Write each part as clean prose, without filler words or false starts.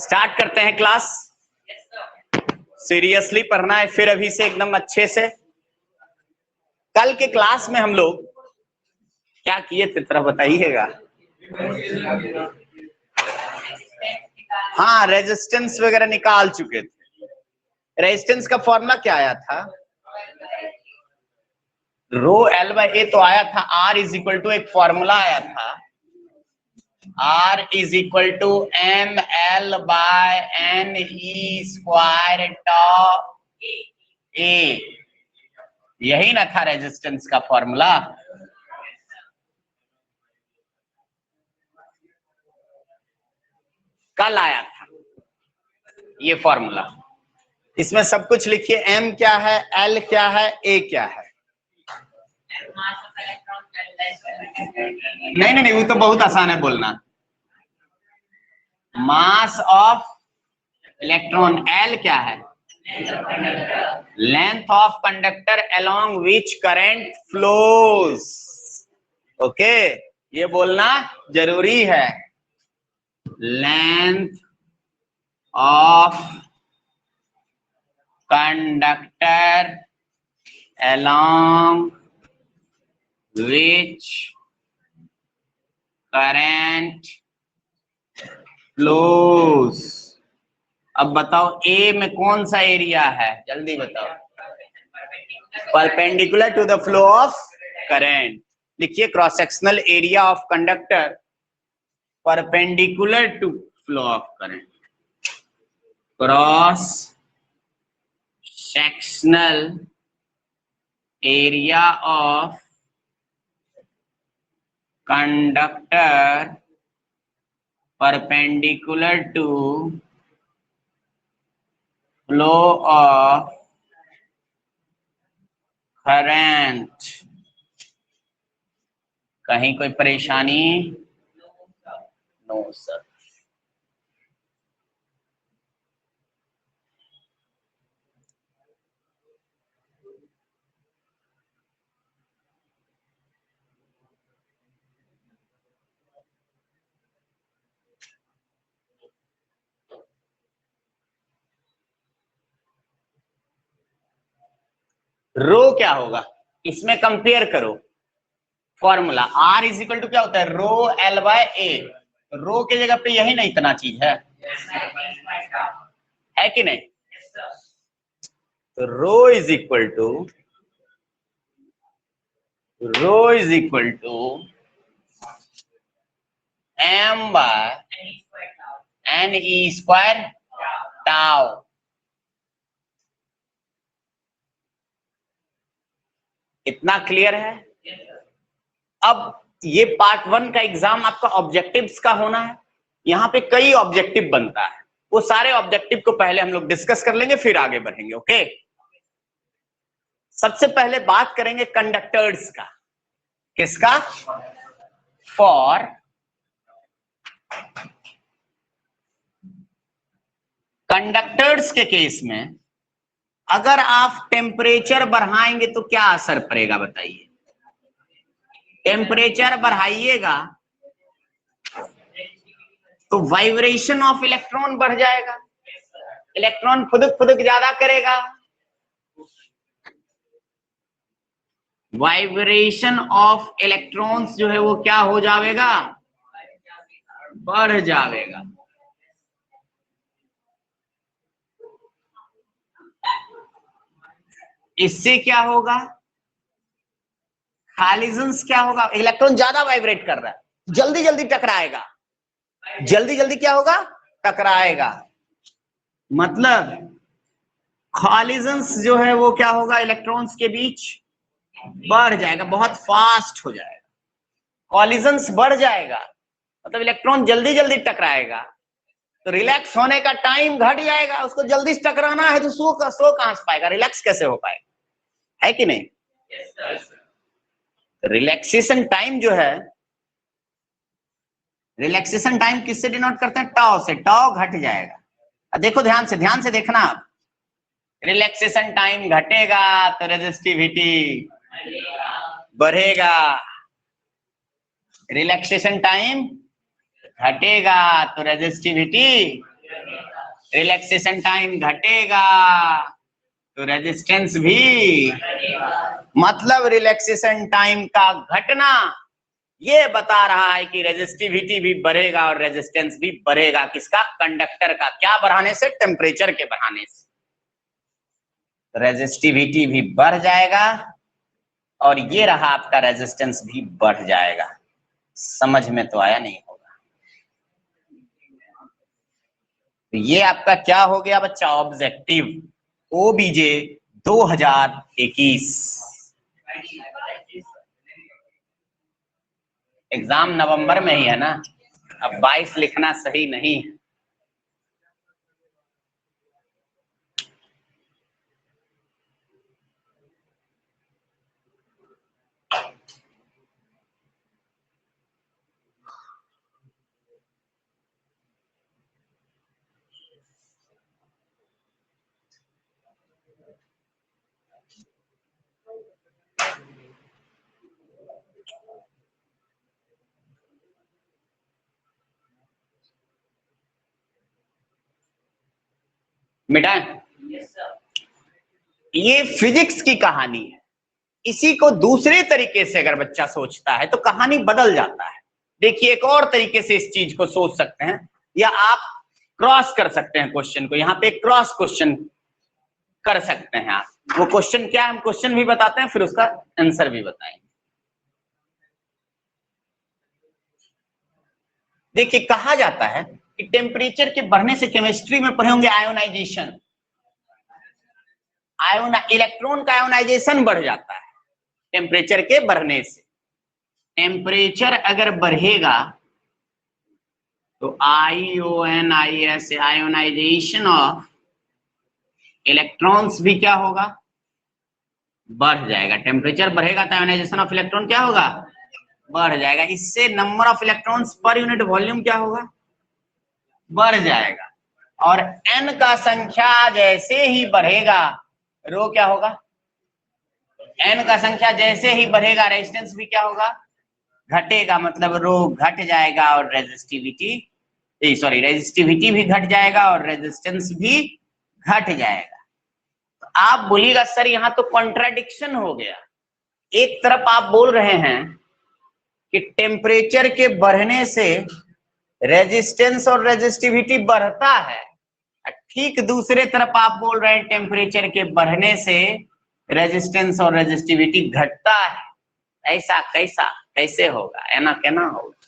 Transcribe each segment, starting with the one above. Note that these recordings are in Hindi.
स्टार्ट करते हैं क्लास। सीरियसली पढ़ना है फिर अभी से एकदम अच्छे से। कल के क्लास में हम लोग क्या किए थे तरह बताइएगा। हाँ, रेजिस्टेंस वगैरह निकाल चुके थे। रेजिस्टेंस का फॉर्मूला क्या आया था? रो एल बाय ए तो आया था। आर इज इक्वल टू एक फॉर्मूला आया था, R is equal to M L by N E square tau A. यही ना था रेजिस्टेंस का फॉर्मूला। कल आया था ये फॉर्मूला। इसमें सब कुछ लिखिए। M क्या है, L क्या है, A क्या है। नहीं नहीं नहीं, वो तो बहुत आसान है बोलना। Mass of electron. L क्या है? Length of conductor along which current flows. Okay, ये बोलना जरूरी है। Length of conductor along which current flows। अब बताओ A में कौन सा एरिया है, जल्दी बताओ। Perpendicular to the flow of current. लिखिए cross sectional area of conductor perpendicular to flow of current. Cross sectional area of conductor perpendicular to flow of current। कहीं कोई परेशानी? No sir. रो क्या होगा इसमें कंपेयर करो। Formula R is equal to क्या होता है? Rho L by A. रो के जगह पे यही ना इतना चीज है कि नहीं? तो rho is equal to M by N E square tau. इतना क्लियर है? अब ये पार्ट 1 का एग्जाम आपका ऑब्जेक्टिव्स का होना है। यहाँ पे कई ऑब्जेक्टिव बनता है, वो सारे ऑब्जेक्टिव को पहले हम लोग डिस्कस कर लेंगे फिर आगे बढ़ेंगे। ओके, सबसे पहले बात करेंगे कंडक्टर्स का। किसका? फॉर कंडक्टर्स के केस में अगर आप टेम्परेचर बढ़ाएंगे तो क्या असर पड़ेगा बताइए। टेम्परेचर बढ़ाइएगा तो वाइब्रेशन ऑफ इलेक्ट्रॉन बढ़ जाएगा, इलेक्ट्रॉन फुदुक फुदुक ज्यादा करेगा। वाइब्रेशन ऑफ इलेक्ट्रॉन्स जो है वो क्या हो जाएगा? बढ़ जाएगा। इससे क्या होगा? हाइड्रोजन्स क्या होगा? इलेक्ट्रॉन ज्यादा वाइब्रेट कर रहा है, जल्दी जल्दी टकराएगा। जल्दी जल्दी क्या होगा? टकराएगा। मतलब कॉलिजन्स जो है वो क्या होगा? इलेक्ट्रॉन्स के बीच बढ़ जाएगा, बहुत फास्ट हो जाएगा। कॉलिजन्स बढ़ जाएगा मतलब इलेक्ट्रॉन जल्दी जल्दी टकराएगा, तो रिलैक्स होने का टाइम घट जाएगा। उसको जल्दी से टकराना है तो स्लो कहां से पाएगा, रिलैक्स कैसे हो पाएगा, है कि नहीं? रिलैक्सेशन टाइम जो है, रिलैक्सेशन टाइम किससे डिनोट करते हैं? टॉ से। टॉ घट जाएगा। देखो ध्यान से देखना आप। रिलैक्सेशन टाइम घटेगा तो रेजिस्टिविटी बढ़ेगा, रिलैक्सेशन टाइम घटेगा तो रेजिस्टिविटी रिलैक्सेशन टाइम घटेगा तो रेजिस्टेंस भी, मतलब रिलैक्सेशन टाइम का घटना ये बता रहा है कि रेजिस्टिविटी भी बढ़ेगा और रेजिस्टेंस भी बढ़ेगा। किसका? कंडक्टर का। क्या बढ़ाने से? टेम्परेचर के बढ़ाने से रेजिस्टिविटी भी बढ़ जाएगा और ये रहा आपका रेजिस्टेंस भी बढ़ जाएगा। समझ में तो आया नहीं होगा। तो ये आपका क्या हो गया बच्चा? Objective OBJ 2021। एग्जाम नवंबर में ही है ना, अब 22 लिखना सही नहीं है। मिटाएं? ये फिजिक्स की कहानी है। इसी को दूसरे तरीके से अगर बच्चा सोचता है तो कहानी बदल जाता है। देखिए, एक और तरीके से इस चीज को सोच सकते हैं, या आप क्रॉस कर सकते हैं क्वेश्चन को। यहाँ पे क्रॉस क्वेश्चन कर सकते हैं आप। वो क्वेश्चन क्या है, हम क्वेश्चन भी बताते हैं फिर उसका आंसर भी बताएंगे। देखिए, कहा जाता है कि टेम्परेचर के बढ़ने से, केमिस्ट्री में पढ़े होंगे आयोनाइजेशन, इलेक्ट्रॉन का आयोनाइजेशन बढ़ जाता है टेम्परेचर के बढ़ने से। टेम्परेचर अगर बढ़ेगा तो IONIS, आयोनाइजेशन ऑफ इलेक्ट्रॉन्स भी क्या होगा? बढ़ जाएगा। टेम्परेचर बढ़ेगा तो आयोनाइजेशन ऑफ इलेक्ट्रॉन क्या होगा? बढ़ जाएगा। इससे number of electrons per unit volume क्या होगा? बढ़ जाएगा। और n का संख्या जैसे ही बढ़ेगा, रो क्या होगा? n का संख्या जैसे ही बढ़ेगा, रेजिस्टेंस भी क्या होगा? घटेगा। मतलब रो घट जाएगा और रेजिस्टिविटी भी घट जाएगा और रेजिस्टेंस भी घट जाएगा। तो आप बोलिएगा सर यहाँ तो कॉन्ट्राडिक्शन हो गया। एक तरफ आप बोल रहे हैं कि टेम्परेचर के बढ़ने से रेजिस्टेंस और रेजिस्टिविटी बढ़ता है, ठीक दूसरे तरफ आप बोल रहे हैं टेम्परेचर के बढ़ने से रेजिस्टेंस और रेजिस्टिविटी घटता है। ऐसा कैसा, कैसे होगा? है ना, कहना होगा।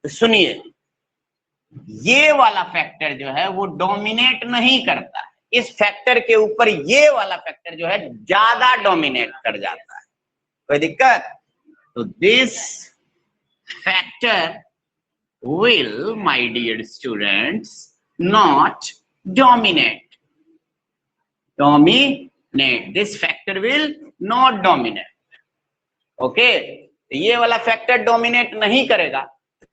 तो सुनिए, ये वाला फैक्टर जो है वो डोमिनेट नहीं करता है। इस फैक्टर के ऊपर ये वाला फैक्टर जो है ज्यादा डोमिनेट कर जाता है। कोई दिक्कत? तो this factor will, my dear students, not dominate. This factor will not dominate. Okay, ये वाला फैक्टर डोमिनेट नहीं करेगा।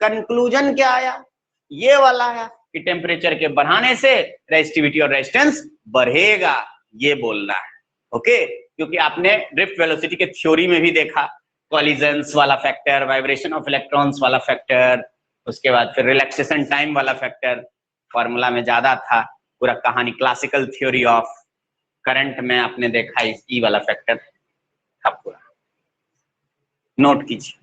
कंक्लूजन क्या आया? ये वाला आया कि टेम्परेचर के बढ़ाने से रेजिस्टिविटी और रेजिस्टेंस बढ़ेगा, ये बोलना है। ओके, क्योंकि आपने ड्रिफ्ट वेलोसिटी के थ्योरी में भी देखा, कॉलिजन्स वाला फैक्टर, वाइब्रेशन ऑफ इलेक्ट्रॉन्स वाला फैक्टर, उसके बाद फिर रिलैक्सेशन टाइम वाला फैक्टर फॉर्मूला में ज्यादा था। पूरा कहानी क्लासिकल थ्योरी ऑफ करंट में आपने देखा, इस ई वाला फैक्टर था पूरा। नोट कीजिए।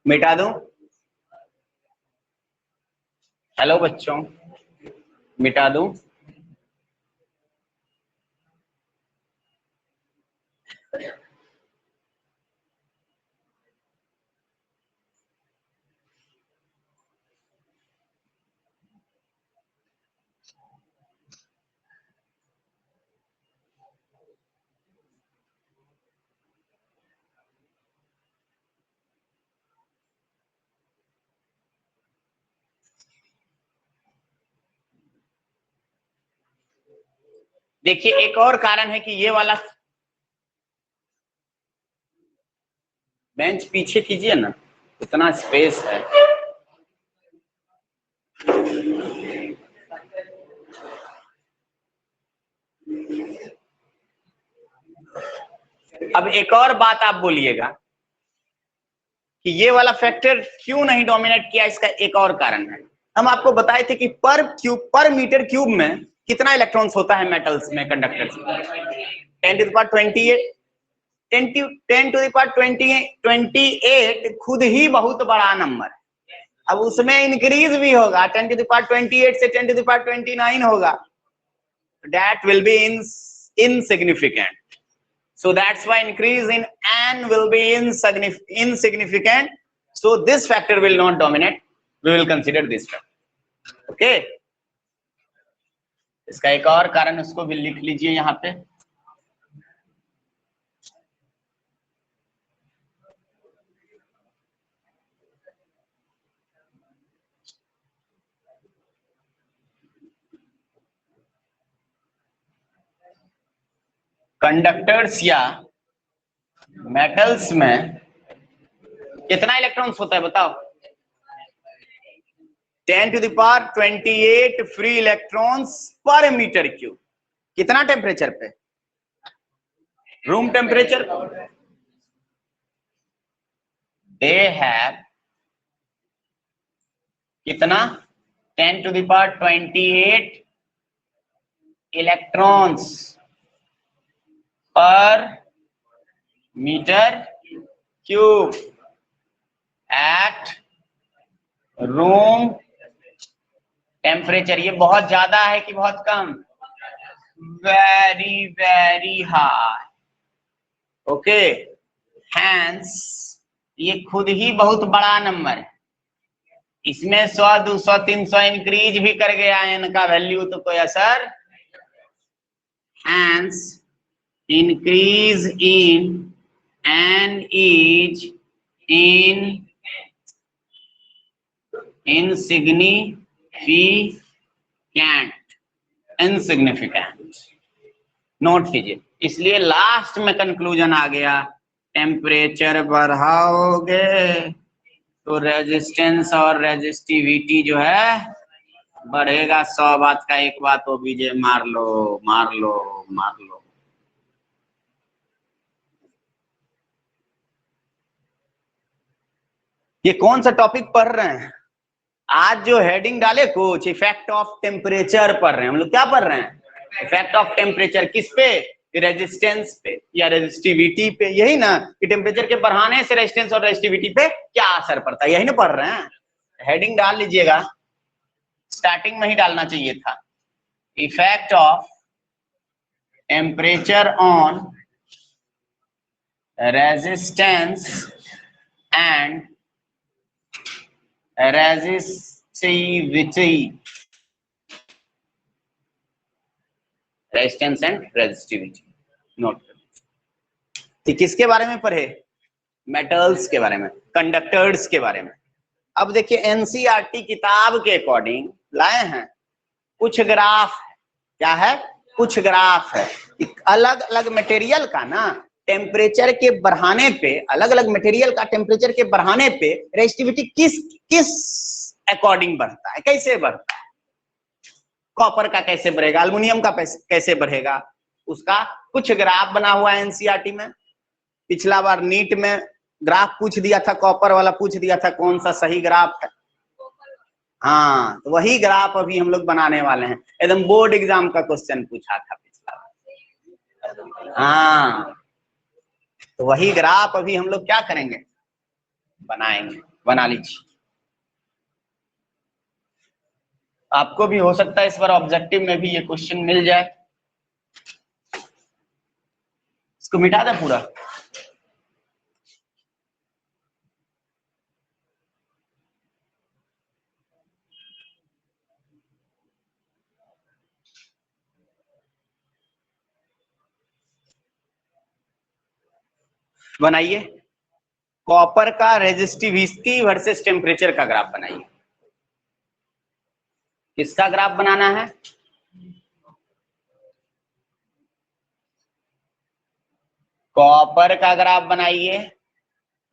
मिटा दूं? हेलो बच्चों, मिटा दूं? देखिए एक और कारण है कि ये वाला बेंच पीछे कीजिए ना, इतना स्पेस है। अब एक और बात आप बोलिएगा कि ये वाला फैक्टर क्यों नहीं डोमिनेट किया, इसका एक और कारण है। हम आपको बताए थे कि पर मीटर क्यूब में कितना इलेक्ट्रॉन्स होता है मेटल्स में, कंडक्टर्स में? 10 to the power 28। 10 to the power 28 खुद ही बहुत बड़ा नंबर है। अब उसमें इंक्रीज भी होगा, 10 to the power 28 से 10 to the power 29 होगा, that will be insignificant. So that's why increase in n will be insignificant. So this factor will not dominate. We will consider this factor. Okay. इसका एक और कारण उसको भी लिख लीजिए यहाँ पे। कंडक्टर्स या मेटल्स में कितना इलेक्ट्रॉन्स होता है बताओ? 10 to the power 28 free electrons per metre cube. कितना टेम्परेचर पे? Room temperature. दे हैव कितना? 10 to the power 28 electrons per metre cube at room temperature. ये बहुत ज्यादा है कि बहुत कम? Very very high. Okay, hence ये खुद ही बहुत बड़ा नंबर है। इसमें 100 200 300 इंक्रीज भी कर गया n का वैल्यू तो कोई असर। Hence increase in n is insignificant। Note कीजिए, इसलिए लास्ट में कंक्लूजन आ गया, टेम्परेचर बढ़ाओगे तो रेजिस्टेंस और रेजिस्टिविटी जो है बढ़ेगा। 100 बात का एक बात हो बीजे, मार लो मार लो मार लो। ये कौन सा टॉपिक पढ़ रहे हैं आज? जो हेडिंग डाले कुछ इफेक्ट ऑफ टेम्परेचर पढ़ रहे हैं हम लोग। क्या पढ़ रहे हैं? Effect of temperature. किस पे? रेजिस्टेंस पे या रेजिस्टिविटी पे। यही ना कि टेम्परेचर के बढ़ाने से रेजिस्टेंस और रेजिस्टिविटी पे क्या असर पड़ता है, यही ना पढ़ रहे हैं। हेडिंग डाल लीजिएगा, स्टार्टिंग में ही डालना चाहिए था। Effect of temperature on resistance and resistivity. Resistance and resistivity note. तो किसके बारे में पढ़े? मेटल्स के बारे में, कंडक्टर्स के बारे में। अब देखिए एनसीईआरटी किताब के अकॉर्डिंग लाए हैं कुछ ग्राफ। क्या है? कुछ ग्राफ है। अलग अलग मटेरियल का ना टेम्परेचर के बढ़ाने पे, अलग अलग मटेरियल का टेम्परेचर के बढ़ाने पे रेजिस्टिविटी किस अकॉर्डिंग बढ़ता है, कैसे बढ़ता है? कॉपर का कैसे बढ़ेगा, एल्युमिनियम का कैसे बढ़ेगा, उसका कुछ ग्राफ बना हुआ है एनसीईआरटी में। पिछला बार नीट में ग्राफ पूछ दिया था, कॉपर वाला पूछ दिया था, कौन सा सही ग्राफ है। हाँ, तो वही ग्राफ अभी हम लोग बनाने वाले हैं। एकदम बोर्ड एग्जाम का क्वेश्चन पूछा था पिछला बार। हाँ, तो वही ग्राफ अभी हम लोग क्या करेंगे? बनाएंगे। बना लीजिए। आपको भी हो सकता है इस बार ऑब्जेक्टिव में भी ये क्वेश्चन मिल जाए। इसको मिटा दे पूरा। बनाइए, कॉपर का रेजिस्टिविटी वर्सेस टेम्परेचर का ग्राफ बनाइए। किसका ग्राफ बनाना है? कॉपर का ग्राफ बनाइए,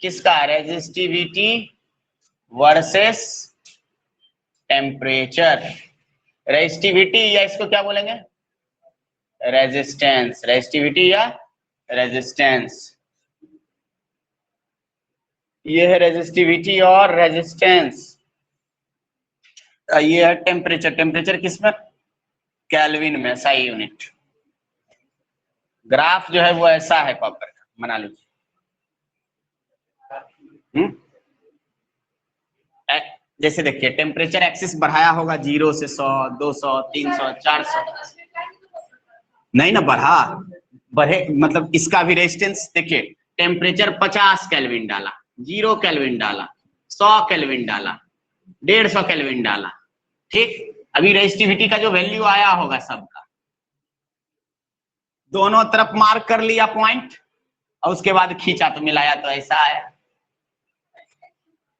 किसका, रेजिस्टिविटी वर्सेस टेम्परेचर। रेजिस्टिविटी या इसको क्या बोलेंगे, रेजिस्टेंस, रेजिस्टिविटी या रेजिस्टेंस। ये है रेजिस्टिविटी और रेजिस्टेंस। ये है टेम्परेचर, टेम्परेचर किसमें, केल्विन में, SI यूनिट। ग्राफ जो है वो ऐसा है कॉपर का, बना लीजिए। जैसे देखिए टेम्परेचर एक्सिस बढ़ाया होगा 0 से 100, 200, 300, 400, नहीं ना बढ़ा, बढ़े मतलब इसका भी रेजिस्टेंस देखिए, टेम्परेचर 50 केल्विन डाला, 0 केल्विन डाला, 100 केल्विन डाला, 150 केल्विन डाला, ठीक। अभी रेजिस्टिविटी का जो वैल्यू आया होगा सबका, दोनों तरफ मार्क कर लिया पॉइंट, और उसके बाद खींचा तो मिलाया तो ऐसा आया।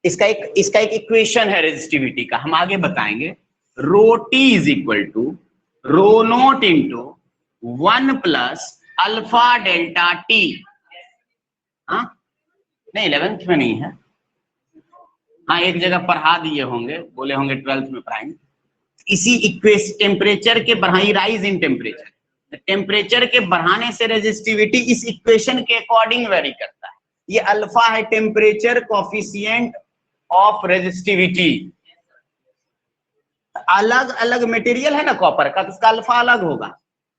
इसका एक इक्वेशन है रेजिस्टिविटी का, हम आगे बताएंगे। Rho T is equal to rho naught into 1 plus alpha delta T. हाँ नहीं 11th में नहीं है, हाँ एक जगह पढ़ा दिए होंगे, बोले होंगे 12th में पढ़ाएंगे। इसी इक्वेशन, टेम्परेचर के बढ़ाई, राइज इन टेम्परेचर, टेम्परेचर के बढ़ाने से रेजिस्टिविटी इस इक्वेशन के अकॉर्डिंग वेरी करता है। ये अल्फा है टेम्परेचर कोफिशिएंट ऑफ रेजिस्टिविटी। अलग अलग मटेरियल है ना कॉपर का, तो उसका अल्फा अलग होगा,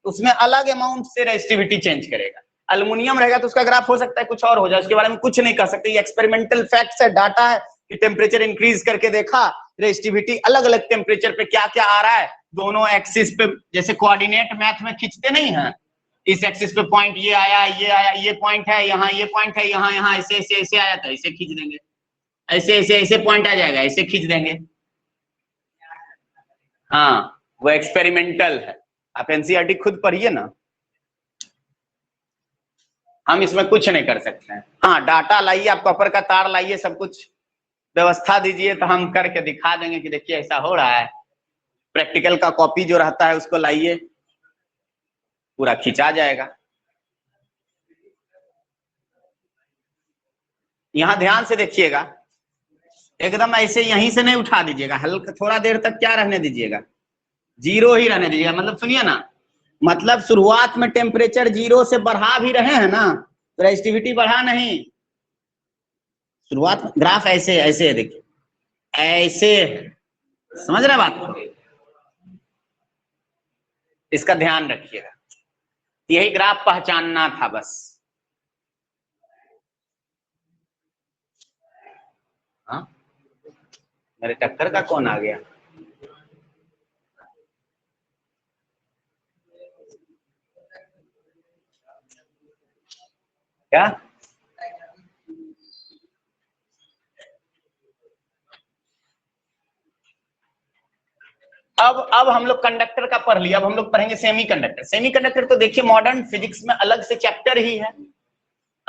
तो उसमें अलग अमाउंट से रेजिस्टिविटी चेंज करेगा। अल्युमिनियम रहेगा तो उसका ग्राफ हो सकता है कुछ और हो जाए, उसके बारे में कुछ नहीं कर सकते। ये एक्सपेरिमेंटल फैक्ट्स है, डाटा है कि टेम्परेचर इंक्रीज करके देखा, रेजिस्टिविटी अलग अलग टेम्परेचर पे क्या क्या आ रहा है, दोनों एक्सिस पे, जैसे कोऑर्डिनेट मैथ में खींचते नहीं है, इस एक्सिस पे पॉइंट ये आया, ये आया, ये पॉइंट है यहाँ, ये पॉइंट है यहाँ, यहाँ ऐसे ऐसे ऐसे आया तो ऐसे खींच देंगे, ऐसे ऐसे ऐसे पॉइंट आ जाएगा, ऐसे खींच देंगे। हाँ वो एक्सपेरिमेंटल है, आप एनसीईआरटी खुद पढ़िए ना, हम इसमें कुछ नहीं कर सकते हैं। हाँ डाटा लाइए, आप कॉपर का तार लाइए, सब कुछ व्यवस्था दीजिए तो हम करके दिखा देंगे कि देखिए ऐसा हो रहा है। प्रैक्टिकल का कॉपी जो रहता है उसको लाइए, पूरा खिंचा जाएगा। यहां ध्यान से देखिएगा, एकदम ऐसे यहीं से नहीं उठा दीजिएगा, हल्का थोड़ा देर तक क्या रहने दीजिएगा, 0 ही रहने दीजिएगा। मतलब सुनिए ना, मतलब शुरुआत में टेम्परेचर 0 से बढ़ा भी रहे हैं ना, तो रेजिस्टिविटी बढ़ा नहीं। शुरुआत में ग्राफ ऐसे ऐसे है, देखिए ऐसे, समझ रहे बात को, इसका ध्यान रखिएगा। यही ग्राफ पहचानना था बस। हाँ मेरे टक्कर का कौन आ गया, क्या? अब हम लोग कंडक्टर का पढ़ लिया, अब हम लोग पढ़ेंगे सेमी कंडक्टर। सेमी कंडक्टर तो देखिए मॉडर्न फिजिक्स में अलग से चैप्टर ही है,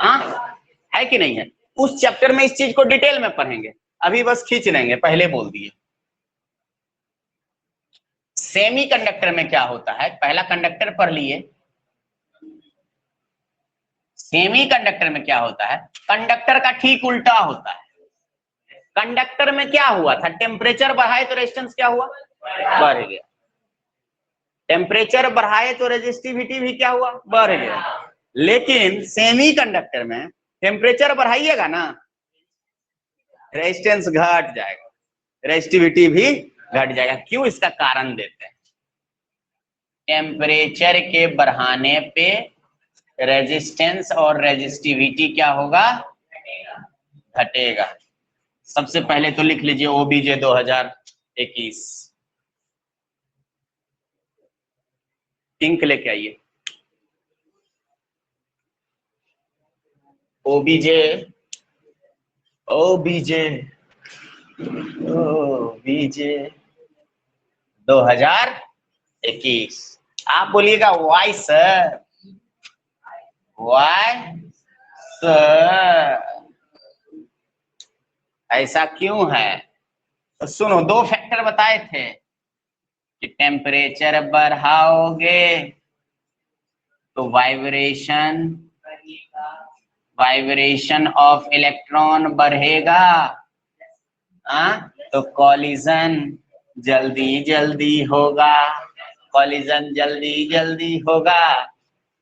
हाँ है कि नहीं है? उस चैप्टर में इस चीज को डिटेल में पढ़ेंगे, अभी बस खींच लेंगे, पहले बोल दिए। सेमी कंडक्टर में क्या होता है, पहला कंडक्टर पढ़ लिए। सेमी कंडक्टर में क्या होता है, कंडक्टर का ठीक उल्टा होता है। कंडक्टर में क्या हुआ था, टेम्परेचर बढ़ाए तो रेजिस्टेंस क्या हुआ, बढ़ गया। टेम्परेचर बढ़ाए तो रेजिस्टिविटी भी क्या हुआ, बढ़ गया। लेकिन सेमी कंडक्टर में टेम्परेचर बढ़ाइएगा ना, रेजिस्टेंस घट जाएगा, रेजिस्टिविटी भी घट जाएगा। क्यों, इसका कारण देते हैं। टेम्परेचर के बढ़ाने पे रेजिस्टेंस और रेजिस्टिविटी क्या होगा, घटेगा। सबसे पहले तो लिख लीजिए ओबीजे 2021, इंक लेके आइए। OBJ OBJ OBJ 2021। आप बोलिएगा वाई सर, वाई सर, ऐसा क्यों है? तो सुनो, दो फैक्टर बताए थे कि टेम्परेचर बढ़ाओगे तो वाइब्रेशन वाइब्रेशन ऑफ इलेक्ट्रॉन बढ़ेगा, तो कॉलिजन जल्दी जल्दी होगा, कॉलिजन जल्दी जल्दी होगा,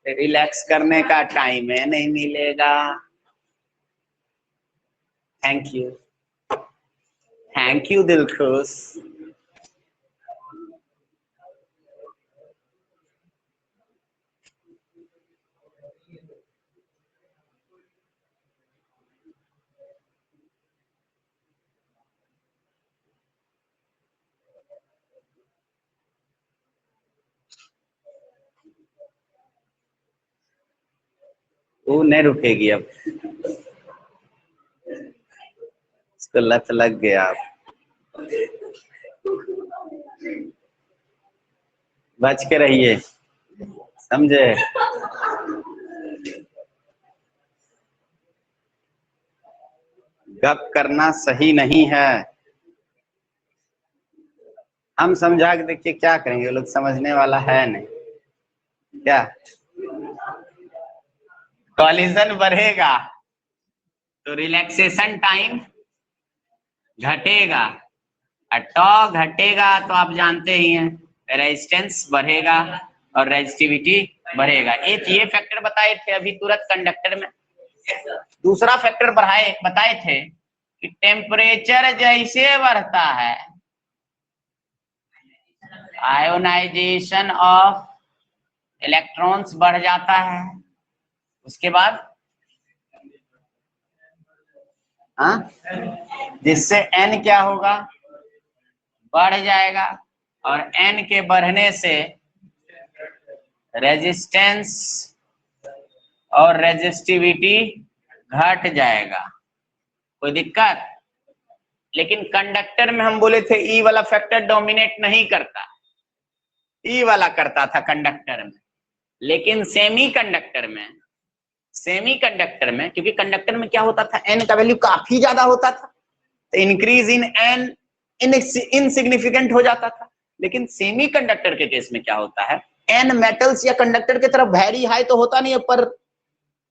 रिलैक्स करने का टाइम है नहीं मिलेगा। Thank you Dilkhush. वो नहीं रुकेगी अब, इसको लत लग गया अब। बच के रहिए, समझे? गप करना सही नहीं है। हम समझा के देखिए क्या करेंगे, लोग समझने वाला है नहीं क्या। कॉलिजन बढ़ेगा तो रिलैक्सेशन टाइम घटेगा, टॉ घटेगा तो आप जानते ही हैं, रेजिस्टेंस बढ़ेगा और रेजिस्टिविटी बढ़ेगा। ये फैक्टर बताए थे अभी तुरंत कंडक्टर में। दूसरा फैक्टर बताए थे कि टेम्परेचर जैसे बढ़ता है, आयोनाइजेशन ऑफ इलेक्ट्रॉन्स बढ़ जाता है। उसके बाद जिससे n क्या होगा, बढ़ जाएगा, और n के बढ़ने से रेजिस्टेंस और रेजिस्टिविटी घट जाएगा। कोई दिक्कत? लेकिन कंडक्टर में हम बोले थे ई वाला फैक्टर डोमिनेट नहीं करता, ई वाला करता था कंडक्टर में। लेकिन सेमीकंडक्टर में क्योंकि कंडक्टर में क्या होता था, n का वैल्यू काफी ज्यादा होता था, तो इंक्रीज इन n इनसिग्निफिकेंट हो जाता था। लेकिन सेमीकंडक्टर के केस में क्या होता है, n मेटल्स या कंडक्टर की तरफ वेरी हाई तो होता नहीं है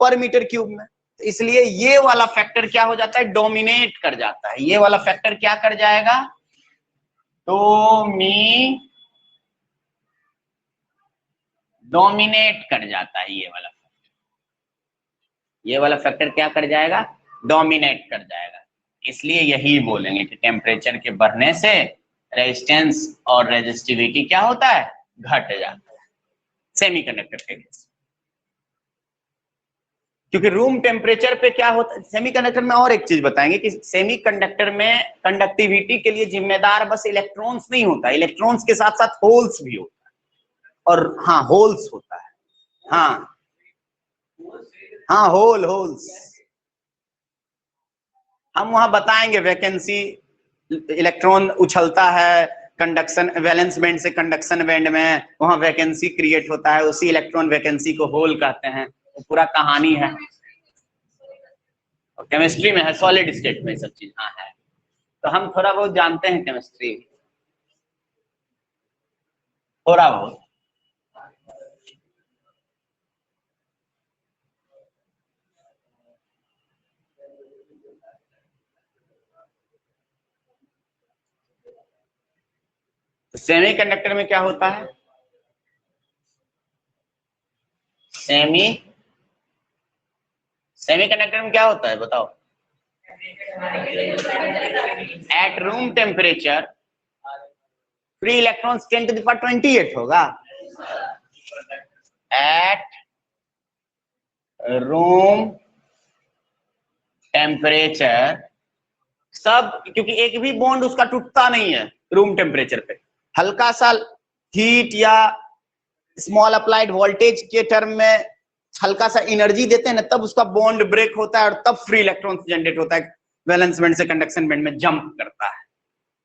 पर मीटर क्यूब में, तो इसलिए ये वाला फैक्टर क्या हो जाता है, डोमिनेट कर जाता है। ये वाला फैक्टर क्या कर जाएगा, डोमिनेट कर जाता है। ये वाला फैक्टर क्या कर जाएगा, डोमिनेट कर जाएगा। इसलिए यही बोलेंगे कि टेम्परेचर के बढ़ने से रेजिस्टेंस और रेजिस्टिविटी क्या होता है, घट जाता है सेमीकंडक्टर के केस। क्योंकि रूम टेम्परेचर पे क्या होता है सेमीकंडक्टर में, और एक चीज बताएंगे कि सेमीकंडक्टर में कंडक्टिविटी के लिए जिम्मेदार बस इलेक्ट्रॉन्स नहीं होता, इलेक्ट्रॉन्स के साथ साथ होल्स भी होता है। और हाँ, होल्स होता है, हाँ होल्स हम वहां बताएंगे। वैकेंसी, इलेक्ट्रॉन उछलता है कंडक्शन वैलेंस बैंड से कंडक्शन बैंड में, वहां वैकेंसी क्रिएट होता है, उसी इलेक्ट्रॉन वैकेंसी को होल कहते हैं। वो पूरा कहानी है, और केमिस्ट्री में है, सॉलिड स्टेट में सब चीज हाँ है, तो हम थोड़ा बहुत जानते हैं केमिस्ट्री, थोड़ा बहुत। तो सेमीकंडक्टर में क्या होता है, सेमीकंडक्टर में क्या होता है बताओ। Eight room temperature free electrons 10⁻28 होगा। एट रूम टेम्परेचर सब, क्योंकि एक भी बॉन्ड उसका टूटता नहीं है रूम टेम्परेचर पे। हल्का सा हीट या स्मॉल अप्लाइड वोल्टेज के टर्म में हल्का सा एनर्जी देते हैं ना, तब उसका बॉन्ड ब्रेक होता है और तब फ्री इलेक्ट्रॉन्स जनरेट होता है। वैलेंस बैंड से कंडक्शन बैंड में जंप करता है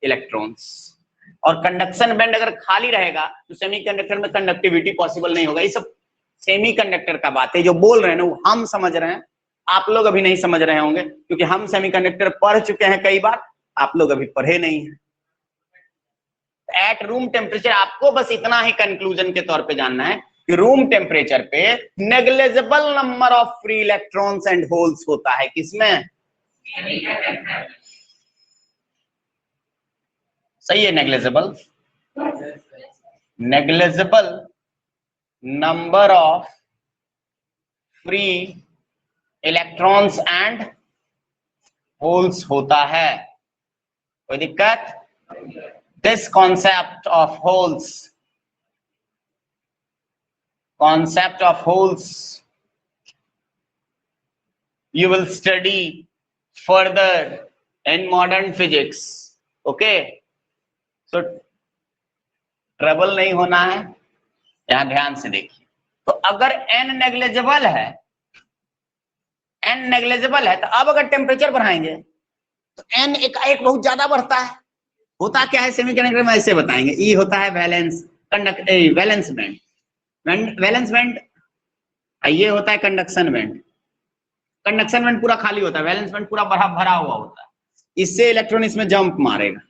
इलेक्ट्रॉन्स। और कंडक्शन बैंड अगर खाली रहेगा तो सेमीकंडक्टर में कंडक्टिविटी पॉसिबल नहीं होगा। ये सब सेमीकंडक्टर का बात है, जो बोल रहे हैं ना वो हम समझ रहे हैं, आप लोग अभी नहीं समझ रहे होंगे, क्योंकि हम सेमीकंडक्टर पढ़ चुके हैं कई बार, आप लोग अभी पढ़े नहीं है। एट रूम टेम्परेचर आपको बस इतना ही कंक्लूजन के तौर पे जानना है कि रूम टेम्परेचर पे negligible number of free electrons and holes होता है। किसमें? सही है, negligible. Negligible number of free electrons and holes होता है। कोई दिक्कत? This concept of holes you will study further in modern physics. Okay, so trouble नहीं होना है, यहां ध्यान से देखिए। तो अगर n नेग्लिजिबल है, तो अब अगर टेम्परेचर बढ़ाएंगे तो n एक बहुत ज्यादा बढ़ता है। होता क्या है सेमीकंडक्टर में, ऐसे बताएंगे। ई होता है वैलेंस बैंड, वैलेंस बैंड। ये होता है कंडक्शन बैंड। कंडक्शन बैंड पूरा खाली होता है, वैलेंस बैंड पूरा भरा हुआ होता है। इससे इलेक्ट्रॉन इसमें जंप मारेगा,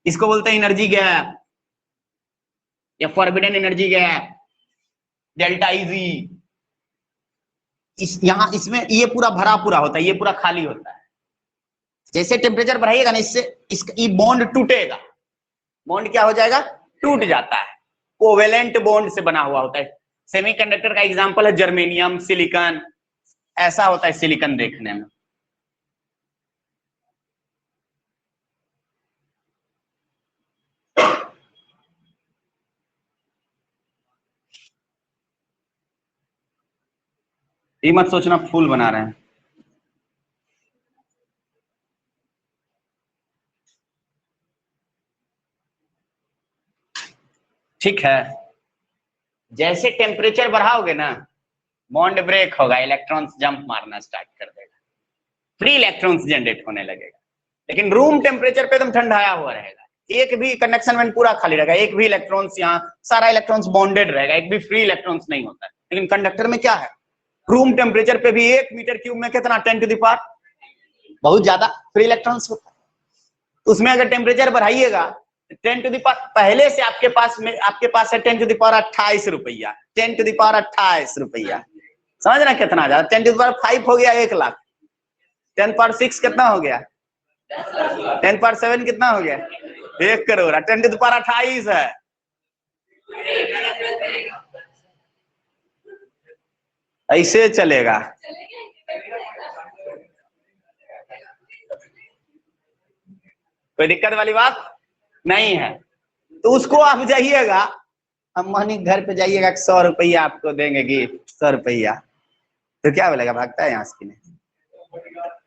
इसको बोलते हैं एनर्जी गैप या forbidden energy gap, delta easy. यहां इसमें ये पूरा भरा होता है, ये पूरा खाली होता है। जैसे टेम्परेचर बढ़ाइएगा ना, इससे ये बॉन्ड टूटेगा। बॉन्ड क्या हो जाएगा? टूट जाता है। कोवेलेंट बॉन्ड से बना हुआ होता है। सेमीकंडक्टर का एग्जांपल है जर्मेनियम, सिलिकॉन। ऐसा होता है सिलिकॉन देखने में। ये मत सोचना फूल बना रहे हैं। ठीक है, जैसे टेम्परेचर बढ़ाओगे ना, बॉन्ड ब्रेक होगा, इलेक्ट्रॉन्स जंप मारना स्टार्ट कर देगा, फ्री इलेक्ट्रॉन्स जनरेट होने लगेगा। लेकिन रूम टेम्परेचर पे एकदम ठंडाया हुआ रहेगा, एक भी कंडक्शन बैंड पूरा खाली रहेगा, एक भी इलेक्ट्रॉन्स, यहाँ सारा इलेक्ट्रॉन्स बॉन्डेड रहेगा, एक भी फ्री इलेक्ट्रॉन्स नहीं होता है। लेकिन कंडक्टर में क्या है, रूम टेम्परेचर पे भी 1 मीटर क्यूब में कितना 10 टू द पावर बहुत ज्यादा फ्री इलेक्ट्रॉन्स होता है। उसमें अगर टेम्परेचर बढ़ाइएगा 10 टू द पावर, पहले से आपके पास है 10 टू द पावर 28 रुपया, 10 टू द पावर 28 रुपया। समझ ना कितना ज्यादा? 10 टू द पावर 5 हो गया 1 लाख, 10 पावर 6 कितना हो गया, 10 पावर 7 कितना हो गया, 1 करोड़। 10 टू द पावर 28 है। ऐसे चलेगा। कोई दिक्कत वाली बात नहीं है। तो उसको आप जाइएगा, अम्बानी घर पे जाइएगा, 100 रुपया आपको देंगे गिफ्ट, 100 रुपया, तो क्या बोलेगा, भागता है यहाँ से।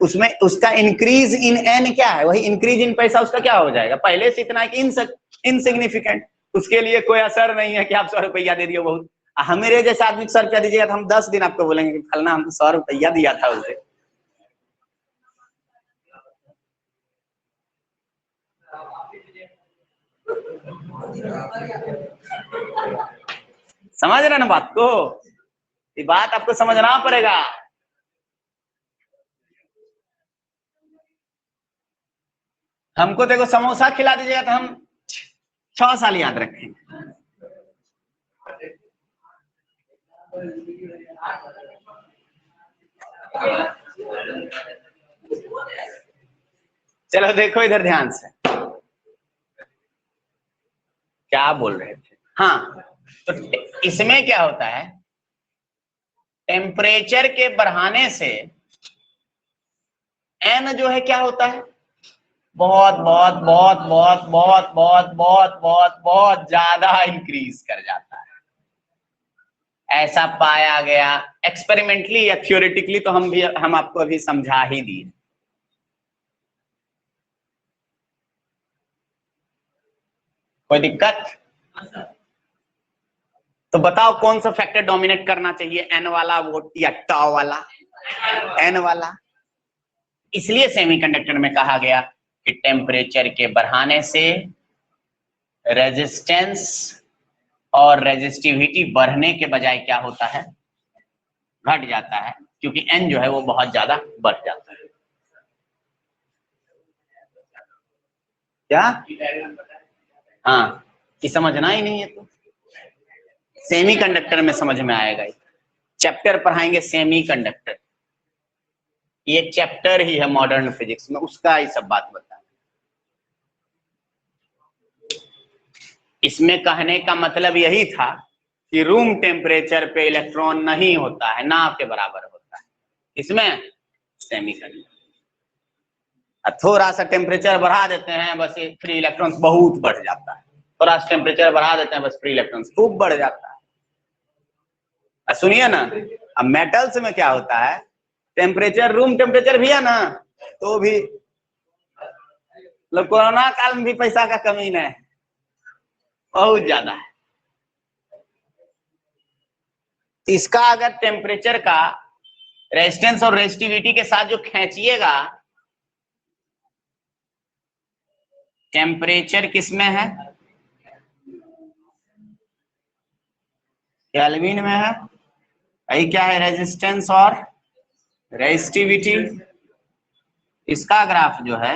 उसमें उसका इंक्रीज इन एन क्या है, वही इंक्रीज इन पैसा उसका क्या हो जाएगा, पहले से इतना कि इनसिग्निफिकेंट, उसके लिए कोई असर नहीं है कि आप 100 रुपया दे दिए बहुत। हमें जैसे आदमी 100 रुपया दीजिएगा तो हम 10 दिन आपको बोलेंगे कि फलना हमको 100 रुपया दिया था उसे। समझ रहे ना बात को? ये बात आपको समझना पड़ेगा। हमको देखो समोसा खिला दीजिएगा तो हम 6 साल याद रखेंगे। चलो देखो इधर ध्यान से, क्या बोल रहे थे। हाँ, तो इसमें क्या होता है, टेम्परेचर के बढ़ाने से एन जो है क्या होता है, बहुत बहुत बहुत बहुत बहुत बहुत बहुत बहुत बहुत ज्यादा इंक्रीज कर जाता है। ऐसा पाया गया एक्सपेरिमेंटली या थ्योरेटिकली, तो हम आपको अभी समझा ही दिए। कोई दिक्कत? तो बताओ कौन सा फैक्टर डोमिनेट करना चाहिए, एन वाला वोट या टाउ वाला? एन वाला। इसलिए सेमीकंडक्टर में कहा गया कि टेम्परेचर के बढ़ाने से रेजिस्टेंस और रेजिस्टिविटी बढ़ने के बजाय क्या होता है, घट जाता है, क्योंकि एन जो है वो बहुत ज्यादा बढ़ जाता है। क्या? हाँ, कि समझना ही नहीं है तो सेमीकंडक्टर में समझ में आएगा। चैप्टर पढ़ाएंगे सेमीकंडक्टर, ये चैप्टर ही है मॉडर्न फिजिक्स में, उसका ही सब बात बताएं। इसमें कहने का मतलब यही था कि रूम टेम्परेचर पे इलेक्ट्रॉन नहीं होता है, ना के बराबर होता है। इसमें सेमीकंडक्टर थोड़ा सा टेम्परेचर बढ़ा देते हैं बस फ्री इलेक्ट्रॉन्स बहुत बढ़ जाता है, थोड़ा सा टेम्परेचर बढ़ा देते हैं बस फ्री इलेक्ट्रॉन्स खूब बढ़ जाता है। सुनिए ना, अब मेटल्स में क्या होता है, टेम्परेचर रूम टेम्परेचर भी है ना तो भी, मतलब कोरोना काल में भी पैसा का कमी नहीं, बहुत ज्यादा है। इसका अगर टेम्परेचर का रेजिस्टेंस और रेजिस्टिविटी के साथ जो खींचिएगा, टेम्परेचर किसमें है, केल्विन में है, यही क्या है रेजिस्टेंस और रेजिस्टिविटी। इसका ग्राफ जो है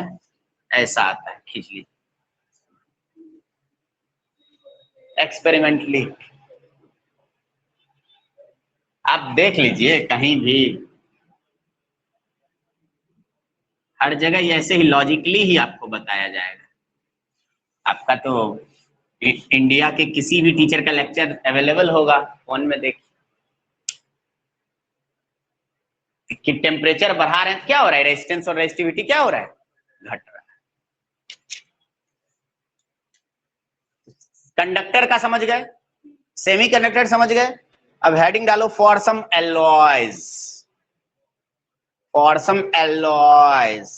ऐसा आता है, खींच लीजिए एक्सपेरिमेंटली, आप देख लीजिए कहीं भी, हर जगह ऐसे ही लॉजिकली ही आपको बताया जाएगा। आपका तो इंडिया के किसी भी टीचर का लेक्चर अवेलेबल होगा फोन में, देखिए कि टेम्परेचर बढ़ा रहे हैं क्या हो रहा है, रेजिस्टेंस और रेजिस्टिविटी क्या हो रहा है, घट रहा है। कंडक्टर का समझ गए, सेमीकंडक्टर समझ गए। अब हेडिंग डालो for some alloys, for some alloys,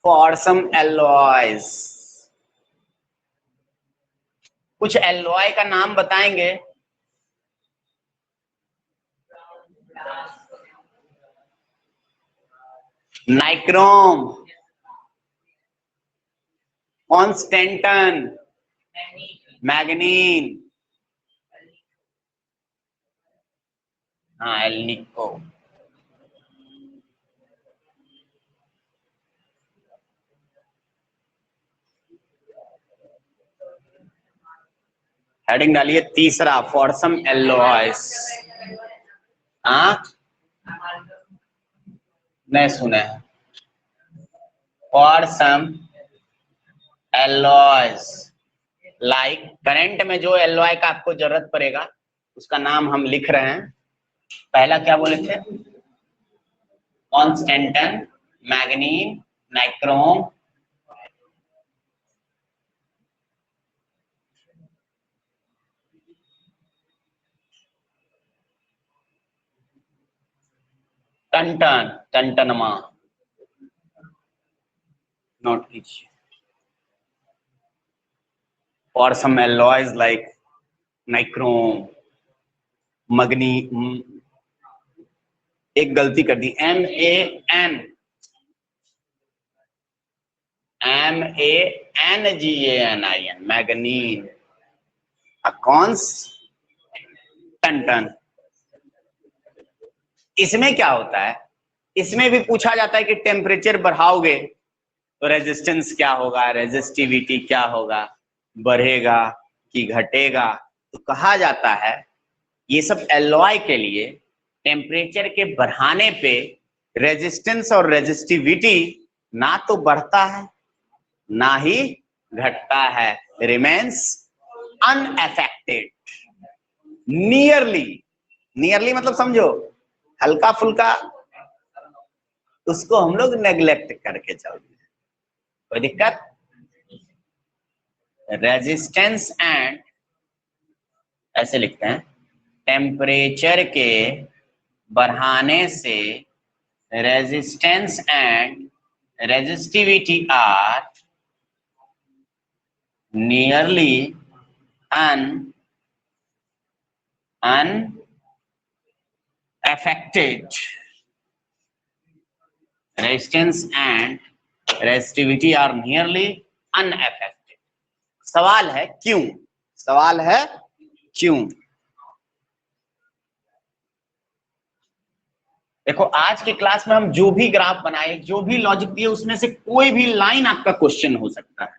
for some alloys. कुछ एलॉय का नाम बताएंगे। नाइक्रोम, कॉन्स्टेंटन, मैग्नीन, हाँ एल्निको। हेडिंग डालिए तीसरा फॉर सम एलॉयज। हाँ नहीं सुने, for some alloys, like current में जो एलॉय का आपको जरूरत पड़ेगा उसका नाम हम लिख रहे हैं। पहला क्या बोले थे, कॉन्स्टेंटन, मैग्नीन, नाइक्रोम, टंटन, टंटनमा, नोट कीजिए। For some alloys like nichrome, मग्नी, एक गलती कर दी, MAN, MANGANIN, मैग्नीन, कॉन्स्टेंटन। इसमें क्या होता है, इसमें भी पूछा जाता है कि टेम्परेचर बढ़ाओगे तो रेजिस्टेंस क्या होगा, रेजिस्टिविटी क्या होगा, बढ़ेगा कि घटेगा। तो कहा जाता है ये सब एलॉय के लिए टेम्परेचर के बढ़ाने पे रेजिस्टेंस और रेजिस्टिविटी ना तो बढ़ता है ना ही घटता है, रिमेन्स अनअफेक्टेड। नियरली, नियरली मतलब समझो हल्का फुल्का उसको हम लोग नेग्लेक्ट करके चलते हैं, कोई दिक्कत। रेजिस्टेंस एंड, ऐसे लिखते हैं, टेम्परेचर के बढ़ाने से resistance and resistivity are nearly unaffected. Resistance and resistivity are nearly unaffected. सवाल है क्यों, सवाल है क्यों। देखो आज के क्लास में हम जो भी ग्राफ बनाए, जो भी लॉजिक दिए, उसमें से कोई भी लाइन आपका क्वेश्चन हो सकता है।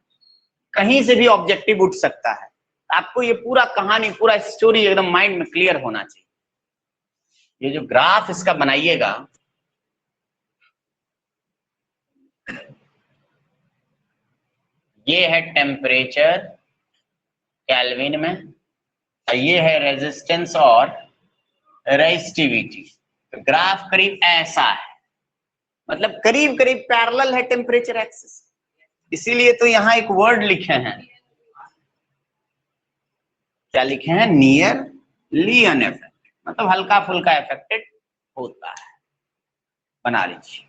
कहीं से भी ऑब्जेक्टिव उठ सकता है। आपको ये पूरा कहानी, पूरा स्टोरी एकदम माइंड में क्लियर होना चाहिए। ये जो ग्राफ इसका बनाइएगा, ये है टेम्परेचर केल्विन में, और ये है रेजिस्टेंस और रेजिस्टिविटी। तो ग्राफ करीब ऐसा है, मतलब करीब करीब पैरेलल है टेम्परेचर एक्सिस। इसीलिए तो यहाँ एक वर्ड लिखे हैं, क्या लिखे हैं? नियरली अनअफेक्टेड, मतलब हल्का फुल्का अफेक्टेड होता है। बना लीजिए।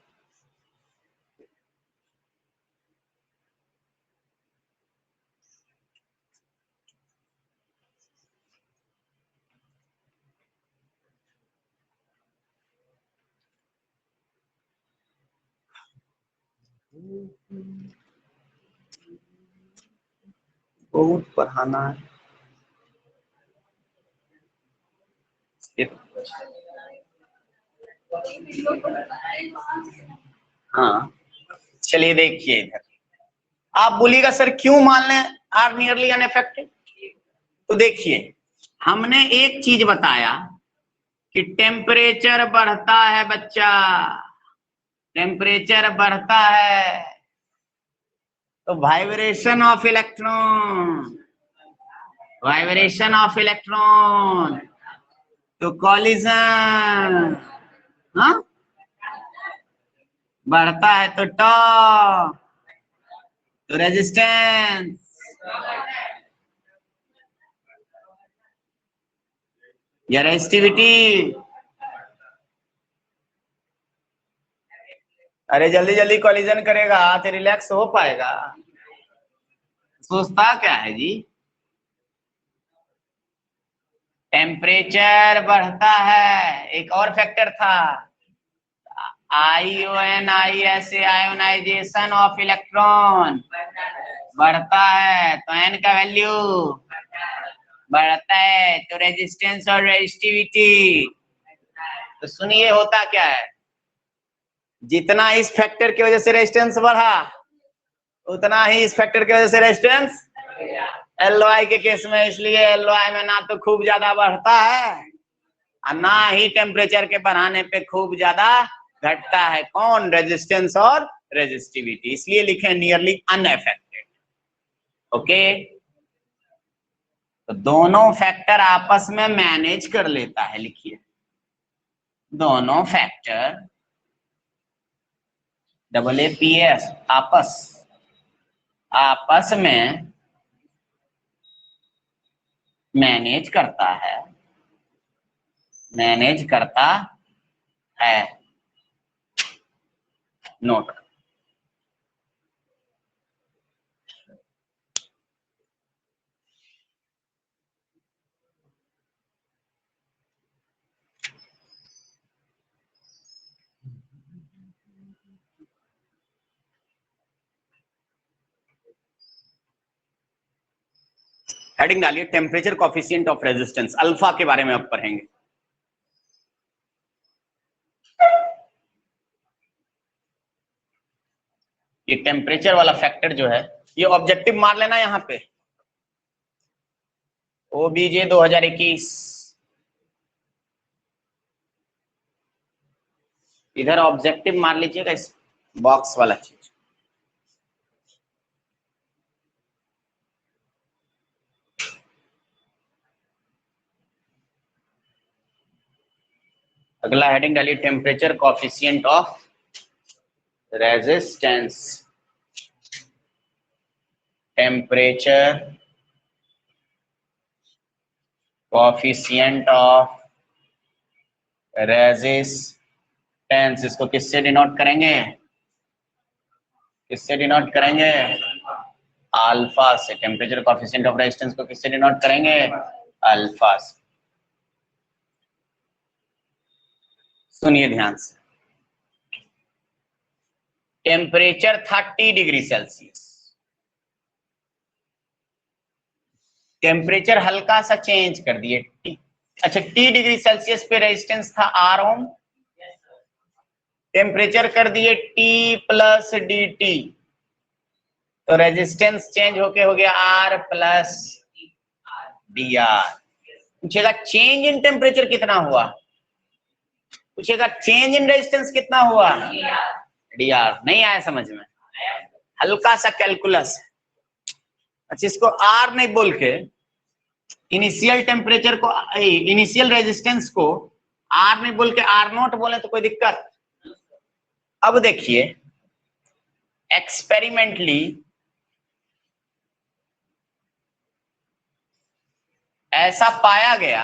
बहुत पढ़ाना है। हाँ चलिए देखिए इधर, आप बोलिएगा सर क्यों मान लें आर नियरली अनअफेक्टेड? तो देखिए, हमने एक चीज बताया कि टेम्परेचर बढ़ता है बच्चा, टेम्परेचर बढ़ता है तो vibration of electron, vibration of electron, तो कॉलिजन, हाँ बढ़ता है तो टॉर्क, तो रेजिस्टेंस, या रेजिस्टिविटी। अरे जल्दी जल्दी कॉलिजन करेगा तो रिलैक्स हो पाएगा, सोचता क्या है जी? टेम्परेचर बढ़ता है, एक और फैक्टर था आयोनाइजेशन ऑफ इलेक्ट्रॉन बढ़ता है तो एन का वैल्यू बढ़ता है, तो रेजिस्टेंस और रेजिस्टिविटी। तो सुनिए होता क्या है, जितना इस फैक्टर की वजह से रेजिस्टेंस बढ़ा उतना ही इस फैक्टर की वजह से रेजिस्टेंस एलवाई के केस में, इसलिए एलवाई में ना तो खूब ज्यादा बढ़ता है और ना ही टेम्परेचर के बढ़ाने पे खूब ज्यादा घटता है। कौन? रेजिस्टेंस और रेजिस्टिविटी, इसलिए लिखे नियरली अनअफेक्टेड। ओके, तो दोनों फैक्टर आपस में मैनेज कर लेता है। लिखिए दोनों फैक्टर AAPS आपस में मैनेज करता है, मैनेज करता है। नोट, हेडिंग डालिए temperature coefficient of resistance, alpha के बारे में अब पढ़ेंगे। ये टेम्परेचर वाला फैक्टर जो है, ये ऑब्जेक्टिव मार लेना यहाँ पे, OBJ 2021, इधर ऑब्जेक्टिव मार लीजिएगा इस बॉक्स वाला चीज। अगला हेडिंग डालिए temperature coefficient of resistance, temperature coefficient of resistance. इसको किससे डिनोट करेंगे? किससे डिनोट करेंगे? अल्फा से। टेम्परेचर कोफिशिएंट ऑफ रेजिस्टेंस को किससे डिनोट करेंगे? अल्फा से। सुनिए ध्यान से, टेम्परेचर था T°C, टेम्परेचर हल्का सा चेंज कर दिए T, अच्छा T°C पे रेजिस्टेंस था R ओम, टेम्परेचर कर दिए T+DT, तो रेजिस्टेंस चेंज होके हो गया R प्लस dr। पूछेगा चेंज इन टेम्परेचर कितना हुआ, पूछेगा चेंज इन रेजिस्टेंस कितना हुआ, dr। नहीं आया समझ में, हल्का सा कैलकुलस। अच्छा, इसको R नहीं बोल के इनिशियल टेम्परेचर को, इनिशियल रेजिस्टेंस को R नहीं बोल के R0 बोले तो कोई दिक्कत। अब देखिए एक्सपेरिमेंटली ऐसा पाया गया,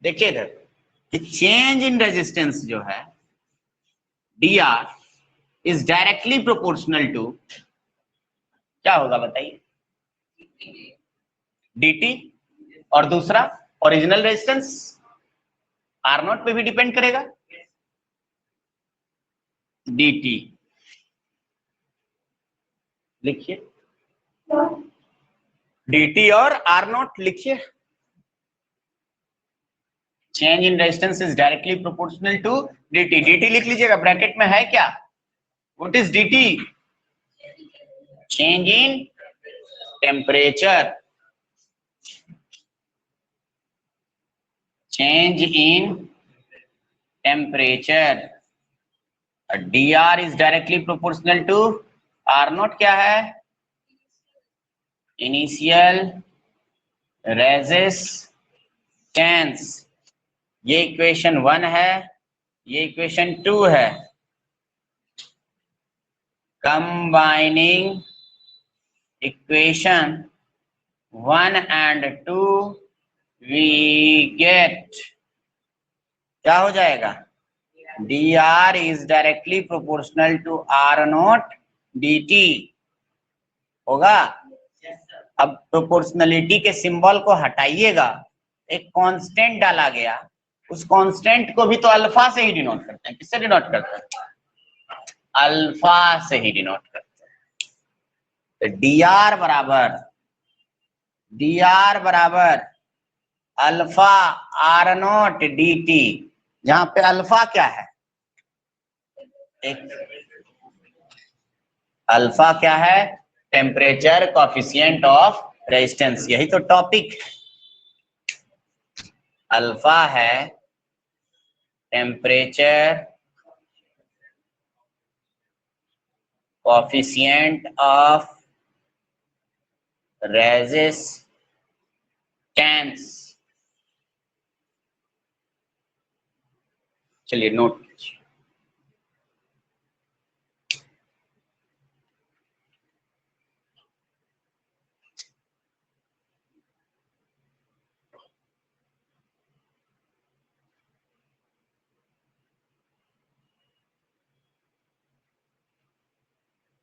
देखिए इधर कि चेंज इन रेजिस्टेंस जो है dr is directly proportional to, क्या होगा बताइए, dt, और दूसरा ओरिजिनल रेजिस्टेंस R0 पे भी डिपेंड करेगा, dt। लिखिए dt और R0 लिखिए। Change in resistance is directly proportional to dt। dt लिख लीजिएगा, ब्रैकेट में है क्या, what is dt, change in temperature, change in temperature. dr is directly proportional to R0, क्या है, इनिशियल रेजिस्टेंस। ये इक्वेशन 1 है, ये इक्वेशन 2 है। Combining equation 1 and 2 we get, क्या हो जाएगा, dr is directly proportional to R0 dt होगा। अब प्रोपोर्शनलिटी के सिंबल को हटाइएगा, एक कांस्टेंट डाला गया, उस कांस्टेंट को भी तो अल्फा से ही डिनोट करते हैं। किससे डिनोट करते हैं, अल्फा से ही डिनोट करते हैं। तो dr बराबर अल्फा R0 dt, जहां पे अल्फा क्या है, एक अल्फा क्या है, टेम्परेचर कोएफिशिएंट ऑफ रेजिस्टेंस, यही तो टॉपिक, अल्फा है टेम्परेचर कोएफिशिएंट ऑफ रेजिस्टेंस। चलिए नोट कीजिए,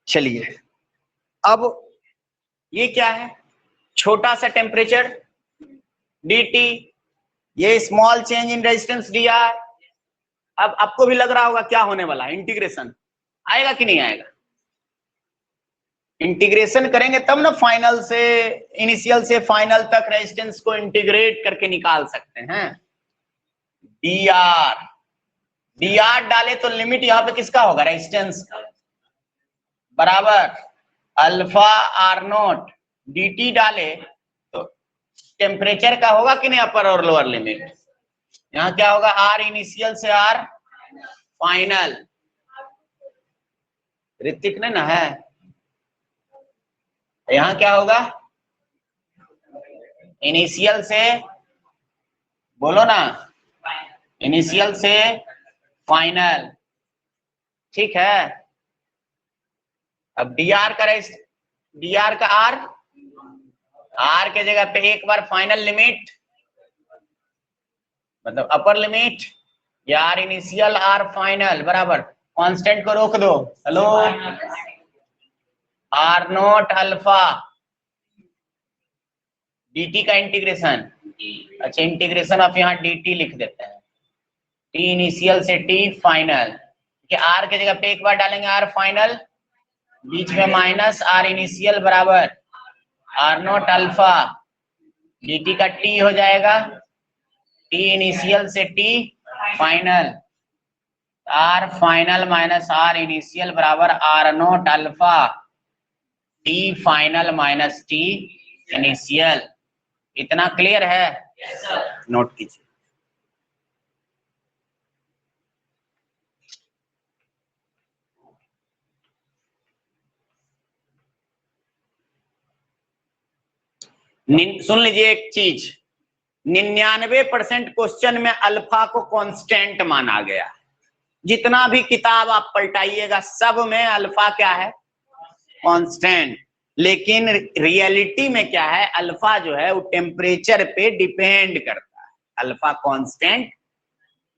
चलिए अब ये क्या है, छोटा सा टेम्परेचर dt, ये small change in resistance dr। अब आपको भी लग रहा होगा क्या होने वाला है, इंटीग्रेशन आएगा कि नहीं आएगा, इंटीग्रेशन करेंगे तब ना फाइनल से, इनिशियल से फाइनल तक रेजिस्टेंस को इंटीग्रेट करके निकाल सकते हैं। dr डाले तो लिमिट यहाँ पे किसका होगा, रेजिस्टेंस का, बराबर अल्फा R0 dt डाले तो टेम्परेचर का होगा कि नहीं, अपर और लोअर लिमिट, यहाँ क्या होगा, R इनिशियल से R फाइनल, ऋतिक ने ना है, यहाँ क्या होगा, इनिशियल से, बोलो ना, इनिशियल से फाइनल, ठीक है। अब dr का r के जगह पे एक बार फाइनल लिमिट, मतलब अपर लिमिट, या r इनिशियल r फाइनल बराबर, कांस्टेंट को रोक दो, हेलो, R0 अल्फा dt का इंटीग्रेशन, अच्छा इंटीग्रेशन आप यहाँ dt लिख देते हैं, t इनिशियल से t फाइनल, कि r के जगह पे एक बार डालेंगे r फाइनल, बीच में माइनस r इनिशियल बराबर R0 अल्फा dt का t हो जाएगा, t इनिशियल से t final, R final minus R initial बराबर R naught alpha T final minus T initial. इतना क्लियर है? नोट कीजिए। सुन लीजिए एक चीज, 99% क्वेश्चन में अल्फा को कांस्टेंट माना गया। जितना भी किताब आप पलटाइएगा सब में अल्फा क्या है? कांस्टेंट। लेकिन रियलिटी में क्या है, अल्फा जो है वो टेम्परेचर पे डिपेंड करता है, अल्फा कांस्टेंट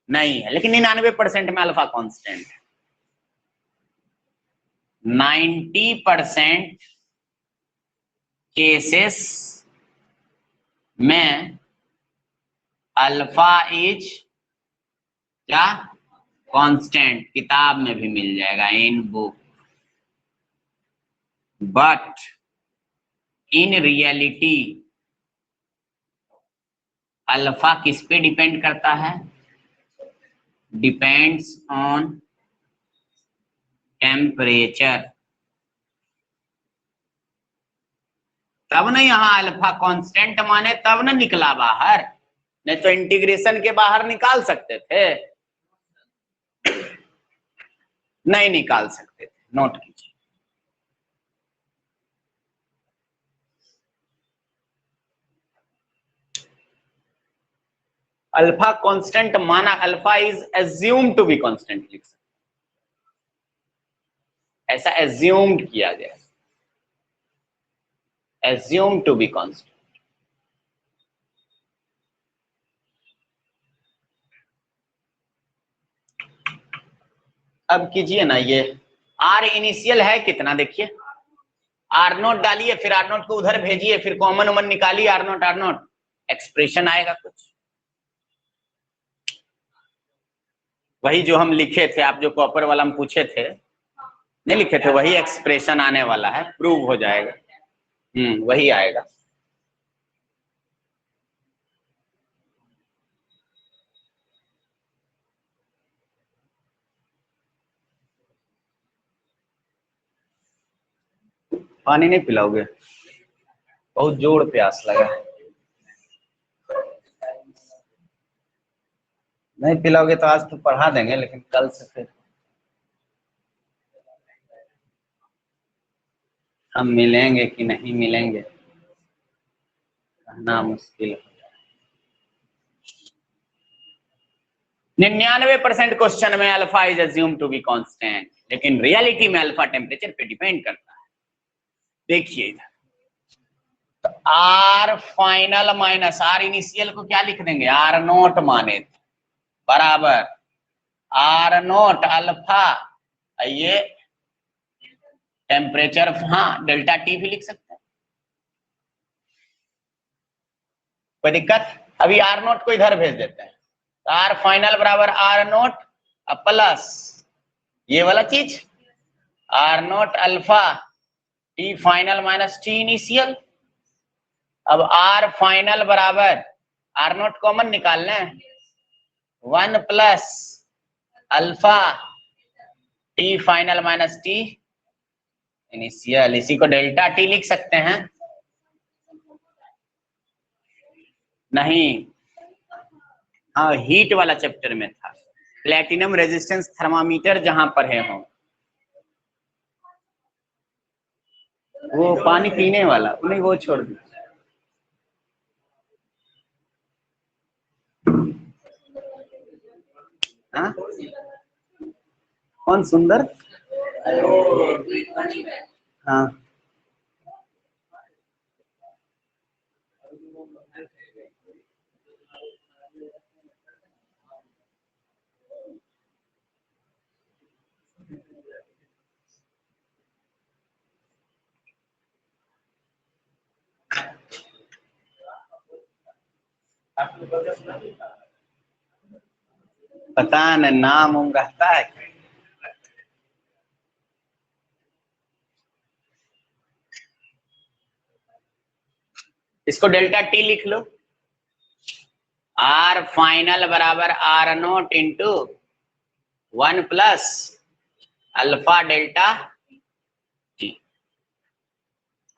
नहीं है। लेकिन 99% में अल्फा कांस्टेंट है। 90% केसेस में अल्फा इज क्या? कांस्टेंट। किताब में भी मिल जाएगा, in book. But in reality alpha किस पे डिपेंड करता है? Depends on temperature. तब ना यहाँ अल्फा कांस्टेंट माने, तब ना निकला बाहर, नहीं तो इंटीग्रेशन के बाहर निकाल सकते थे? नहीं निकाल सकते थे। नोट कीजिए। अल्फा कांस्टेंट माना, alpha is assume to be constant, लिख सकते, ऐसा एज्यूम्ड किया गया, एज्यूम टू बी कांस्टेंट। अब कीजिए ना, ये आर इनिशियल है कितना, देखिए आर नोट डालिए, फिर आर नोट को उधर भेजिए, फिर कॉमन उमन निकालिए, आर नोट एक्सप्रेशन आएगा कुछ वही जो हम लिखे थे, आप जो कॉपर वाला हम पूछे थे, नहीं लिखे थे, वही एक्सप्रेशन आने वाला है, प्रूव हो जाएगा। वही आएगा। पानी नहीं पिलाओगे? बहुत जोर प्यास लगा है। नहीं पिलाओगे तो आज तो पढ़ा देंगे, लेकिन कल से फिर हम मिलेंगे कि नहीं मिलेंगे कहना मुश्किल है। 99% क्वेश्चन में alpha is assume to be constant, लेकिन रियलिटी में अल्फा टेम्परेचर पे डिपेंड करता है। देखिए इधर, तो R final minus R initial को क्या लिख देंगे? आर नोट माने बराबर आर नोट अल्फा, ये टेम्परेचर, हाँ डेल्टा टी भी लिख सकते हैं, कोई दिक्कत? अभी आर नोट को इधर भेज देते हैं, तो आर फाइनल बराबर आर नोट प्लस ये वाला चीज R naught alpha T final minus T initial. अब आर फाइनल बराबर आर नोट कॉमन निकालना है, 1 plus alpha T final minus T initial, इसी को डेल्टा टी लिख सकते हैं। नहीं, हाँ हीट वाला चैप्टर में था, प्लेटिनम रेजिस्टेंस थर्मामीटर जहां पढ़े हो, वो पानी पीने वाला नहीं, वो छोड़ दो। हाँ कौन सुंदर? हाँ पता न नाम उम रहता है। इसको डेल्टा टी लिख लो, आर फाइनल बराबर R naught into 1 plus alpha delta T.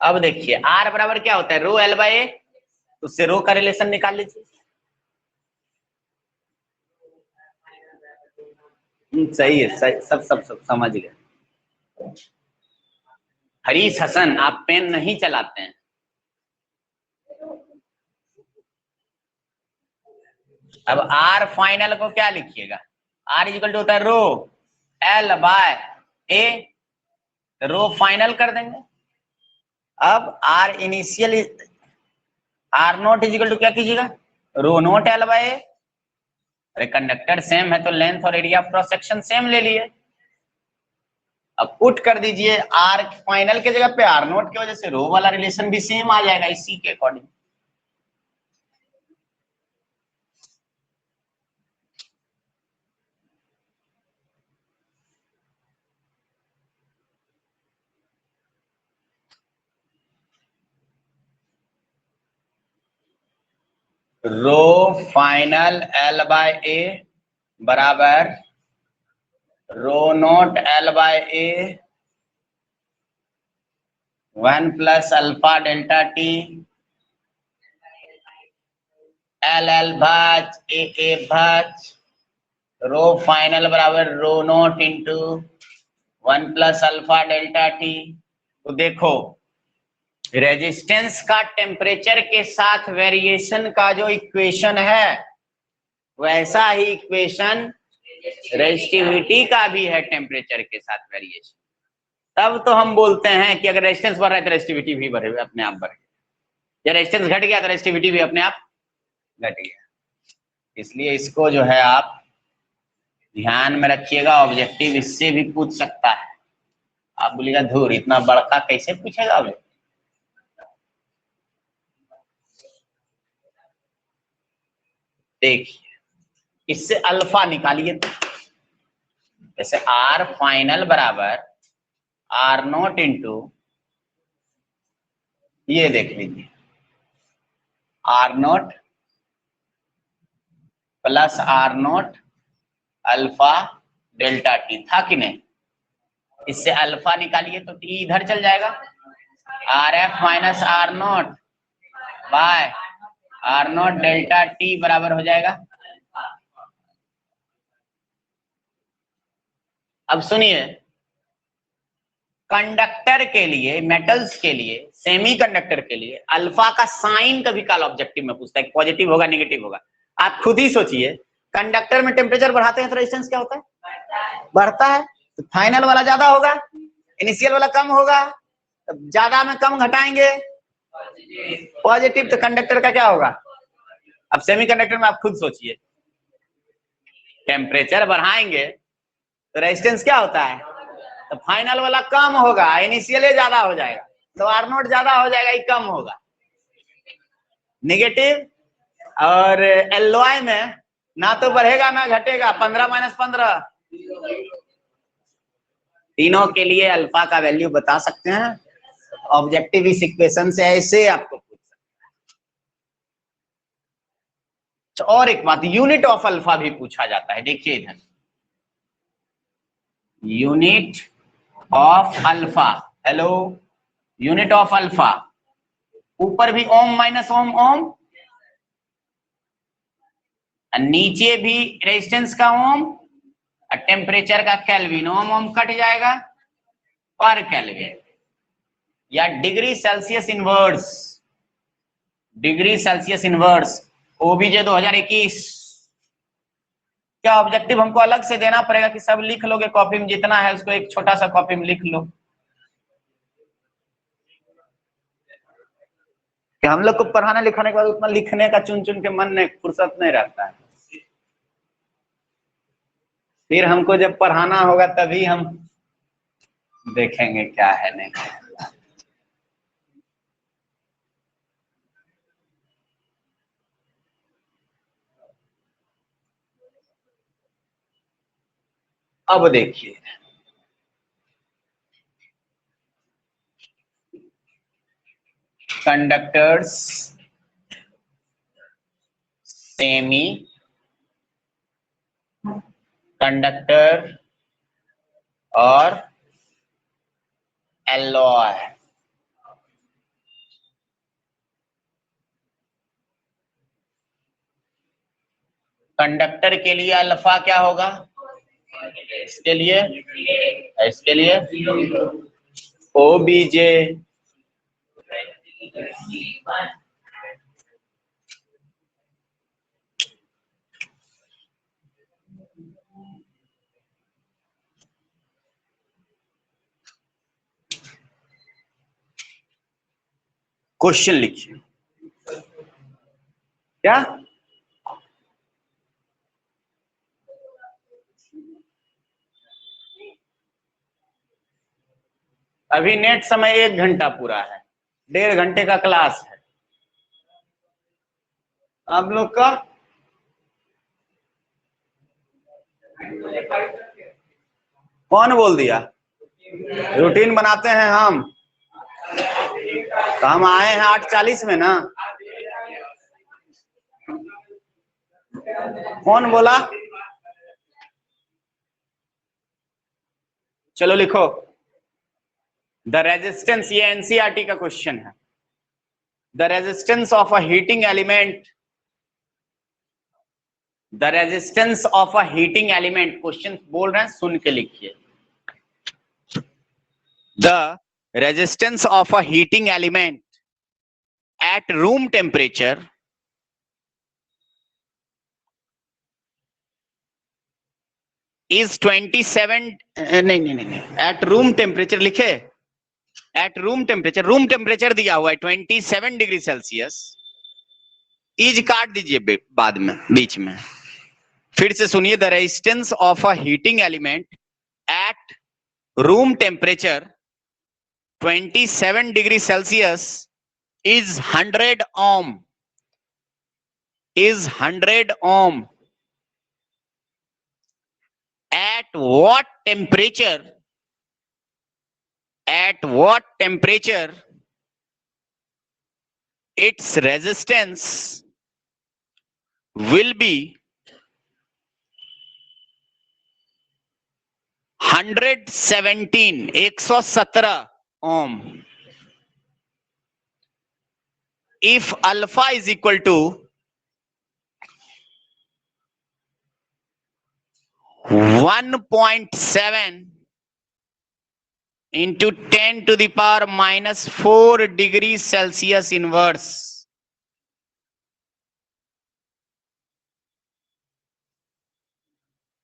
अब देखिए आर बराबर क्या होता है, रो एल बाय ए, उससे रो का रिलेशन निकाल लीजिए। सही है, सही, सब समझ गए। हरीश हसन, आप पेन नहीं चलाते हैं। अब आर फाइनल को क्या लिखिएगा, आर इक्वल टू होता है rho L by A, rho final कर देंगे। अब R initial, R naught equal to क्या कीजिएगा, rho naught L by A. अरे कंडक्टर सेम है तो लेंथ और area of cross section same ले लिए। अब पुट कर दीजिए आर फाइनल के जगह पे आर नोट की वजह से रो वाला रिलेशन भी सेम आ जाएगा इसी के according. Rho final L by A बराबर rho naught L by A 1 plus alpha delta T L L भाज ए भाज रो फाइनल बराबर rho naught into 1 plus alpha delta T. तो देखो रेजिस्टेंस का टेम्परेचर के साथ वेरिएशन का जो इक्वेशन है वैसा ही इक्वेशन रेजिस्टिविटी का भी है टेम्परेचर के साथ वेरिएशन। तब तो हम बोलते हैं कि अगर रेजिस्टेंस बढ़ रहा है तो रेजिस्टिविटी भी बढ़े, अपने आप बढ़ गया। या रेजिस्टेंस घट गया तो रेजिस्टिविटी भी अपने आप घट गया। इसलिए इसको जो है आप ध्यान में रखिएगा, ऑब्जेक्टिव इससे भी पूछ सकता है। आप बोलिएगा धूर इतना बड़का कैसे पूछेगा ऑब्जेक्टिव। देखिए इससे अल्फा निकालिए, जैसे आर फाइनल बराबर आर नोट इंटू, ये देख लीजिए R naught plus R naught alpha delta T था कि नहीं। इससे अल्फा निकालिए तो टी इधर चल जाएगा, R F minus R naught by R naught delta T बराबर हो जाएगा। अब सुनिए, कंडक्टर के लिए, मेटल्स के लिए, सेमीकंडक्टर के लिए अल्फा का साइन कभी काल ऑब्जेक्टिव में पूछता है, पॉजिटिव होगा नेगेटिव होगा। आप खुद ही सोचिए, कंडक्टर में टेम्परेचर बढ़ाते हैं तो रेजिस्टेंस क्या होता है, बढ़ता है। तो फाइनल वाला ज्यादा होगा, इनिशियल वाला कम होगा, ज्यादा में कम घटाएंगे पॉजिटिव, तो कंडक्टर का क्या होगा। अब सेमीकंडक्टर में आप खुद सोचिए, टेम्परेचर बढ़ाएंगे तो रेजिस्टेंस क्या होता है, तो फाइनल वाला कम होगा, इनिशियल ज्यादा हो जाएगा, तो आर नोट ज्यादा हो जाएगा, ये कम होगा। नेगेटिव और एलॉय में ना तो बढ़ेगा ना घटेगा, 15 माइनस 15, तीनों के लिए अल्फा का वैल्यू बता सकते हैं। ऑब्जेक्टिव इस इक्वेशन से ऐसे आपको पूछ सकते। और एक बात, यूनिट ऑफ अल्फा भी पूछा जाता है। देखिए इधर unit of alpha, hello, unit of alpha, ऊपर भी ओम माइनस ओम ओम, नीचे भी रेजिस्टेंस का ओम और टेम्परेचर का केल्विन, ओम ओम कट जाएगा पर केल्विन, या degree Celsius inverse, degree Celsius inverse OBJ 2021। क्या ऑब्जेक्टिव हमको अलग से देना पड़ेगा कि सब लिख लोगे कॉपी में, जितना है उसको एक छोटा सा कॉपी में लिख लो। कि हम लोग को पढ़ाने लिखाने के बाद उतना लिखने का चुन चुन के मन नहीं, फुर्सत नहीं रहता है। फिर हमको जब पढ़ाना होगा तभी हम देखेंगे क्या है नहीं। अब देखिए कंडक्टर्स, सेमी कंडक्टर और एलॉय। कंडक्टर के लिए अल्फा क्या होगा, इसके लिए ओ बी जे, क्वेश्चन लिखिए क्या, अभी नेट समय 1 घंटा पूरा है, 1.5 घंटे का क्लास है आप लोग का। कौन बोल दिया, रूटीन बनाते हैं हम, तो हम आए हैं 8:40 में ना। कौन बोला, चलो लिखो। द रेजिस्टेंस, ये एनसीईआरटी का क्वेश्चन है। The resistance of a heating element, the resistance of a heating element, question बोल रहे हैं सुन के लिखिए। The resistance of a heating element at room temperature is 27, नहीं, at room temperature लिखे, at room temperature दिया हुआ है 27 डिग्री सेल्सियस, इज काट दीजिए बाद में बीच में, फिर से सुनिए। The resistance of a heating element eight room temperature 27 degree Celsius is 100 ohm, is 100 ohm. At what temperature, at what temperature its resistance will be 117 ohm. If alpha is equal to 1.7 into 10 to the power minus 4 degrees Celsius inverse,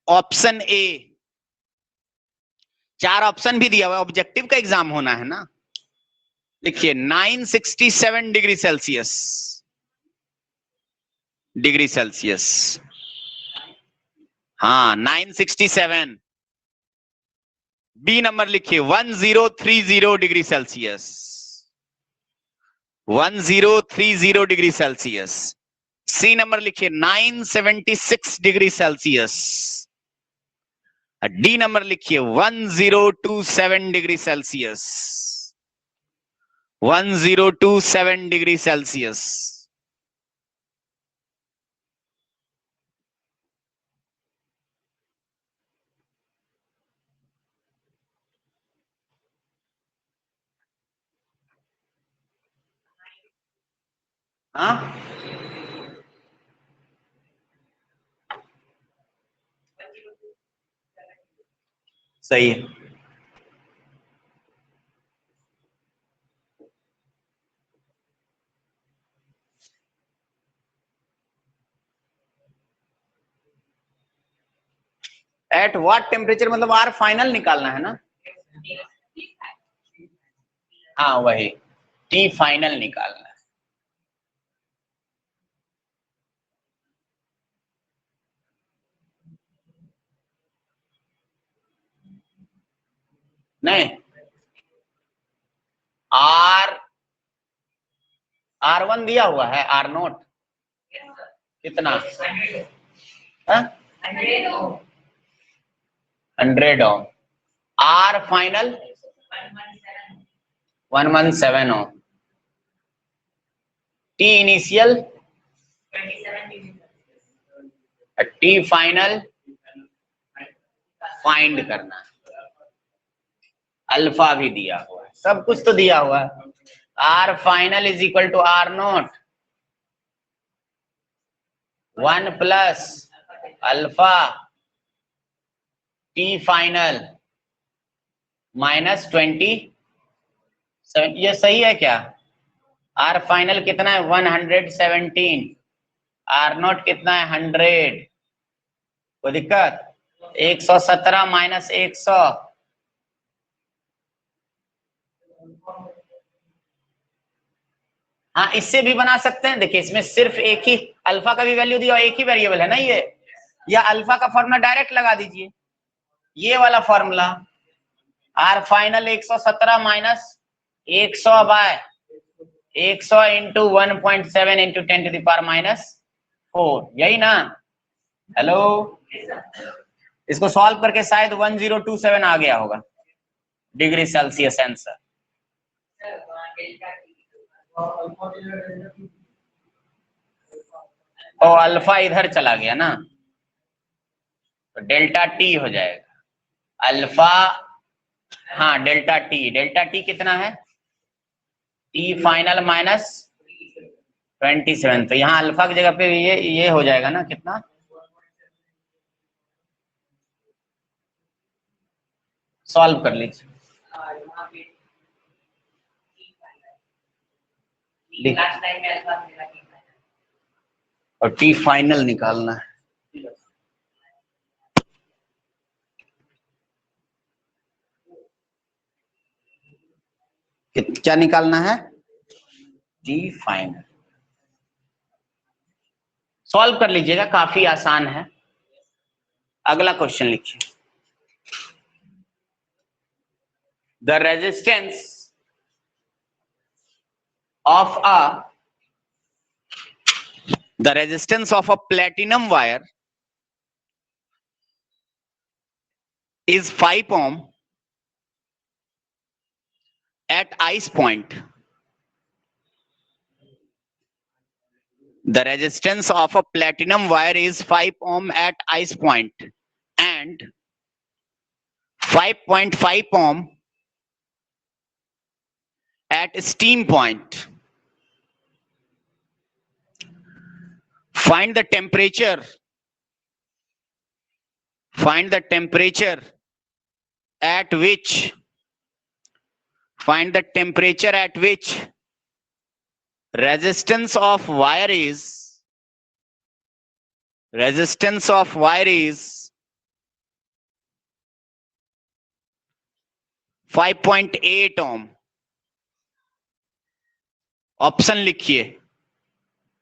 option A, 4 option भी दिया हुआ है, ऑब्जेक्टिव का एग्जाम होना है ना। देखिए 967 डिग्री सेल्सियस, हाँ 967। बी नंबर लिखिए 1030 degree Celsius, 1030 degree Celsius. C number लिखिए 976 डिग्री सेल्सियस। डी नंबर लिखिए 1027 डिग्री सेल्सियस, 1027 डिग्री सेल्सियस। हाँ सही है। एट व्हाट टेम्परेचर मतलब आर फाइनल निकालना है ना, हाँ वही टी फाइनल निकालना है। नहीं R1 दिया हुआ है, R0 कितना, 100 ohm, R final 117 ohm, T initial, T final find करना है। अल्फा भी दिया हुआ है, सब कुछ तो दिया हुआ है। R final is equal to R naught 1 plus alpha T final minus 27। ये सही है क्या? आर फाइनल कितना है? 117। आर नोट कितना है? 100। कोई दिक्कत? 117 माइनस 100 हाँ, इससे भी बना सकते हैं। देखिए इसमें सिर्फ एक ही अल्फा का भी वैल्यू दिया, एक ही वेरिएबल है ना ये, या अल्फा का फॉर्मूला डायरेक्ट लगा दीजिए, ये वाला formula R final 117 minus 100 by 100 into 1.7 into 10⁻⁻⁴, यही ना? हेलो, इसको सॉल्व करके शायद 1027 आ गया होगा डिग्री सेल्सियस आंसर। और अल्फा इधर चला गया ना, तो डेल्टा टी हो जाएगा अल्फा। हाँ डेल्टा टी कितना है? T final minus 27। तो यहाँ अल्फा की जगह पे ये हो जाएगा ना, कितना? सॉल्व कर लीजिए। और टी फाइनल निकालना है। क्या निकालना है? T final. सॉल्व कर लीजिएगा, काफी आसान है। अगला क्वेश्चन लिखिए। The resistance of a platinum wire is 5 ohm at ice point. The resistance of a platinum wire is 5 ohm at ice point and 5.5 ohm at steam point. Find the temperature. Find the temperature at which. Find the temperature at which resistance of wire is 5.8 ohm. Option लिखिए।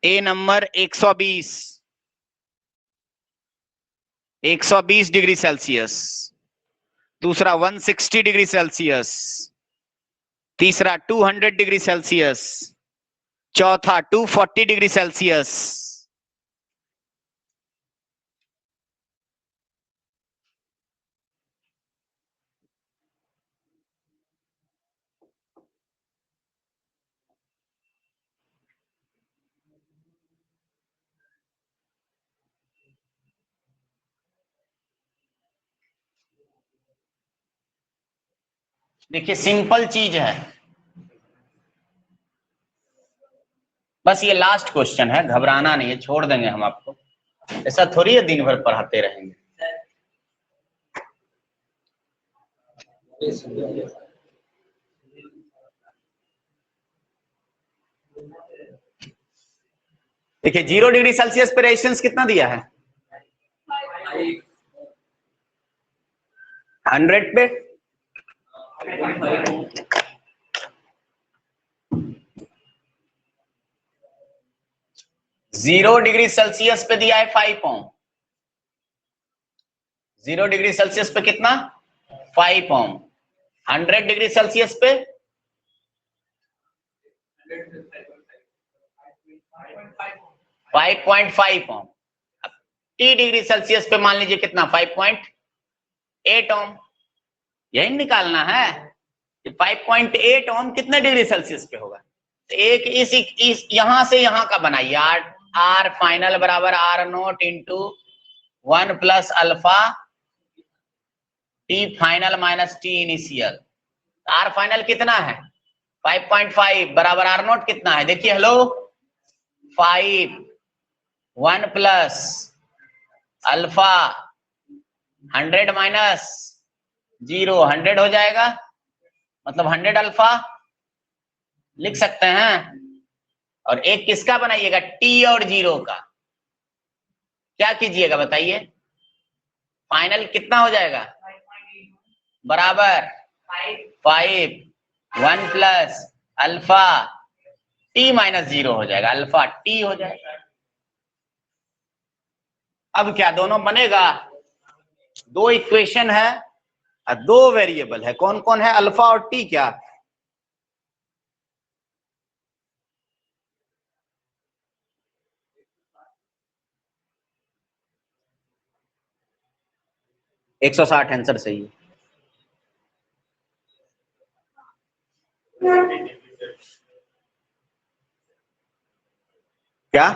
ए नंबर 120 डिग्री सेल्सियस, दूसरा 160 डिग्री सेल्सियस, तीसरा 200 डिग्री सेल्सियस, चौथा 240 डिग्री सेल्सियस। देखिए सिंपल चीज है, बस ये लास्ट क्वेश्चन है, घबराना नहीं है, छोड़ देंगे हम आपको। ऐसा थोड़ी है दिन भर पढ़ाते रहेंगे। देखिए 0 डिग्री सेल्सियस पे रेजिस्टेंस कितना दिया है? 100 पे 0 डिग्री सेल्सियस पे दिया है 5 ओम। 0 डिग्री सेल्सियस पे कितना? 5 ओम। 100 डिग्री सेल्सियस पे 5.5 ओम। टी डिग्री सेल्सियस पे मान लीजिए कितना? 5.8 ओम। यही निकालना है कि 5.8 ओम कितने डिग्री सेल्सियस पे होगा। तो एक इस यहां से यहां का बनाइए। आर फाइनल बराबर R naught into 1 plus alpha T final minus T initial. R final कितना है 5.5 बराबर आर नोट कितना है देखिए, हेलो 5 1 प्लस अल्फा 100 माइनस 0 100 हो जाएगा, मतलब 100 अल्फा लिख सकते हैं। और एक किसका बनाइएगा, टी और 0 का। क्या कीजिएगा बताइए, फाइनल कितना हो जाएगा बराबर 5 1 प्लस अल्फा टी माइनस 0 हो जाएगा, अल्फा टी हो जाएगा। अब क्या दोनों बनेगा, दो इक्वेशन है और दो वेरिएबल है, कौन कौन है, अल्फा और टी। क्या 160 आंसर सही है। क्या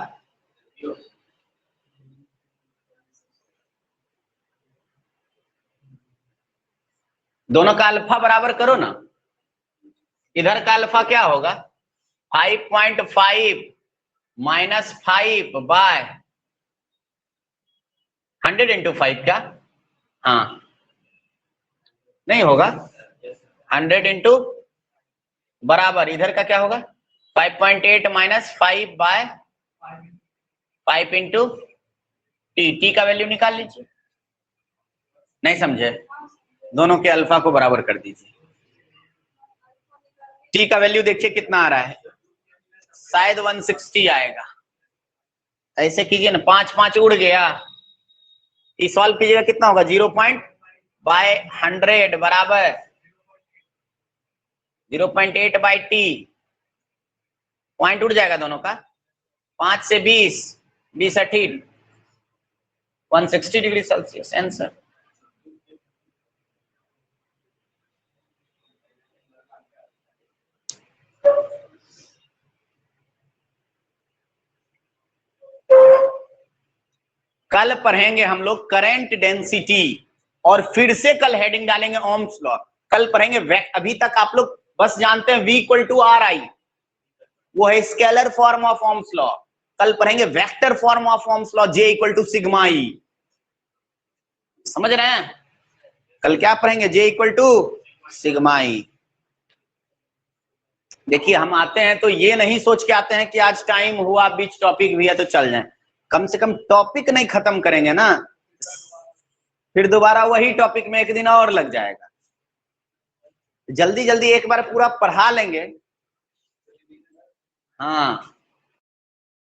दोनों का अल्फा बराबर करो ना, इधर का अल्फा क्या होगा 5.5 माइनस 5 बाय 100 इंटू 5। क्या हाँ नहीं होगा, 100 इंटू बराबर इधर का क्या होगा 5.8 minus 5 by 5 into T. T का वैल्यू निकाल लीजिए, नहीं समझे, दोनों के अल्फा को बराबर कर दीजिए। टी का वैल्यू देखिए कितना आ रहा है, शायद 160 आएगा। ऐसे कीजिए ना, 5 5 उड़ गया, इस सॉल्व कीजिएगा कितना होगा 0.100 बराबर 0.8 बाई टी, पॉइंट उड़ जाएगा दोनों का, 5 से 20 20 18 160 डिग्री सेल्सियस आंसर। कल पढ़ेंगे हम लोग करंट डेंसिटी, और फिर से कल हेडिंग डालेंगे ओम्स लॉ। कल पढ़ेंगे, अभी तक आप लोग बस जानते हैं V equal to R I, वो है scalar form of Ohm's law. कल पढ़ेंगे vector form of Ohm's law, J equal to sigma E. समझ रहे हैं, कल क्या पढ़ेंगे, J equal to sigma E. देखिए हम आते हैं तो ये नहीं सोच के आते हैं कि आज टाइम हुआ, बीच टॉपिक भी है तो चल जाए, कम से कम टॉपिक नहीं खत्म करेंगे ना, फिर दोबारा वही टॉपिक में एक दिन और लग जाएगा। जल्दी जल्दी एक बार पूरा पढ़ा लेंगे। हाँ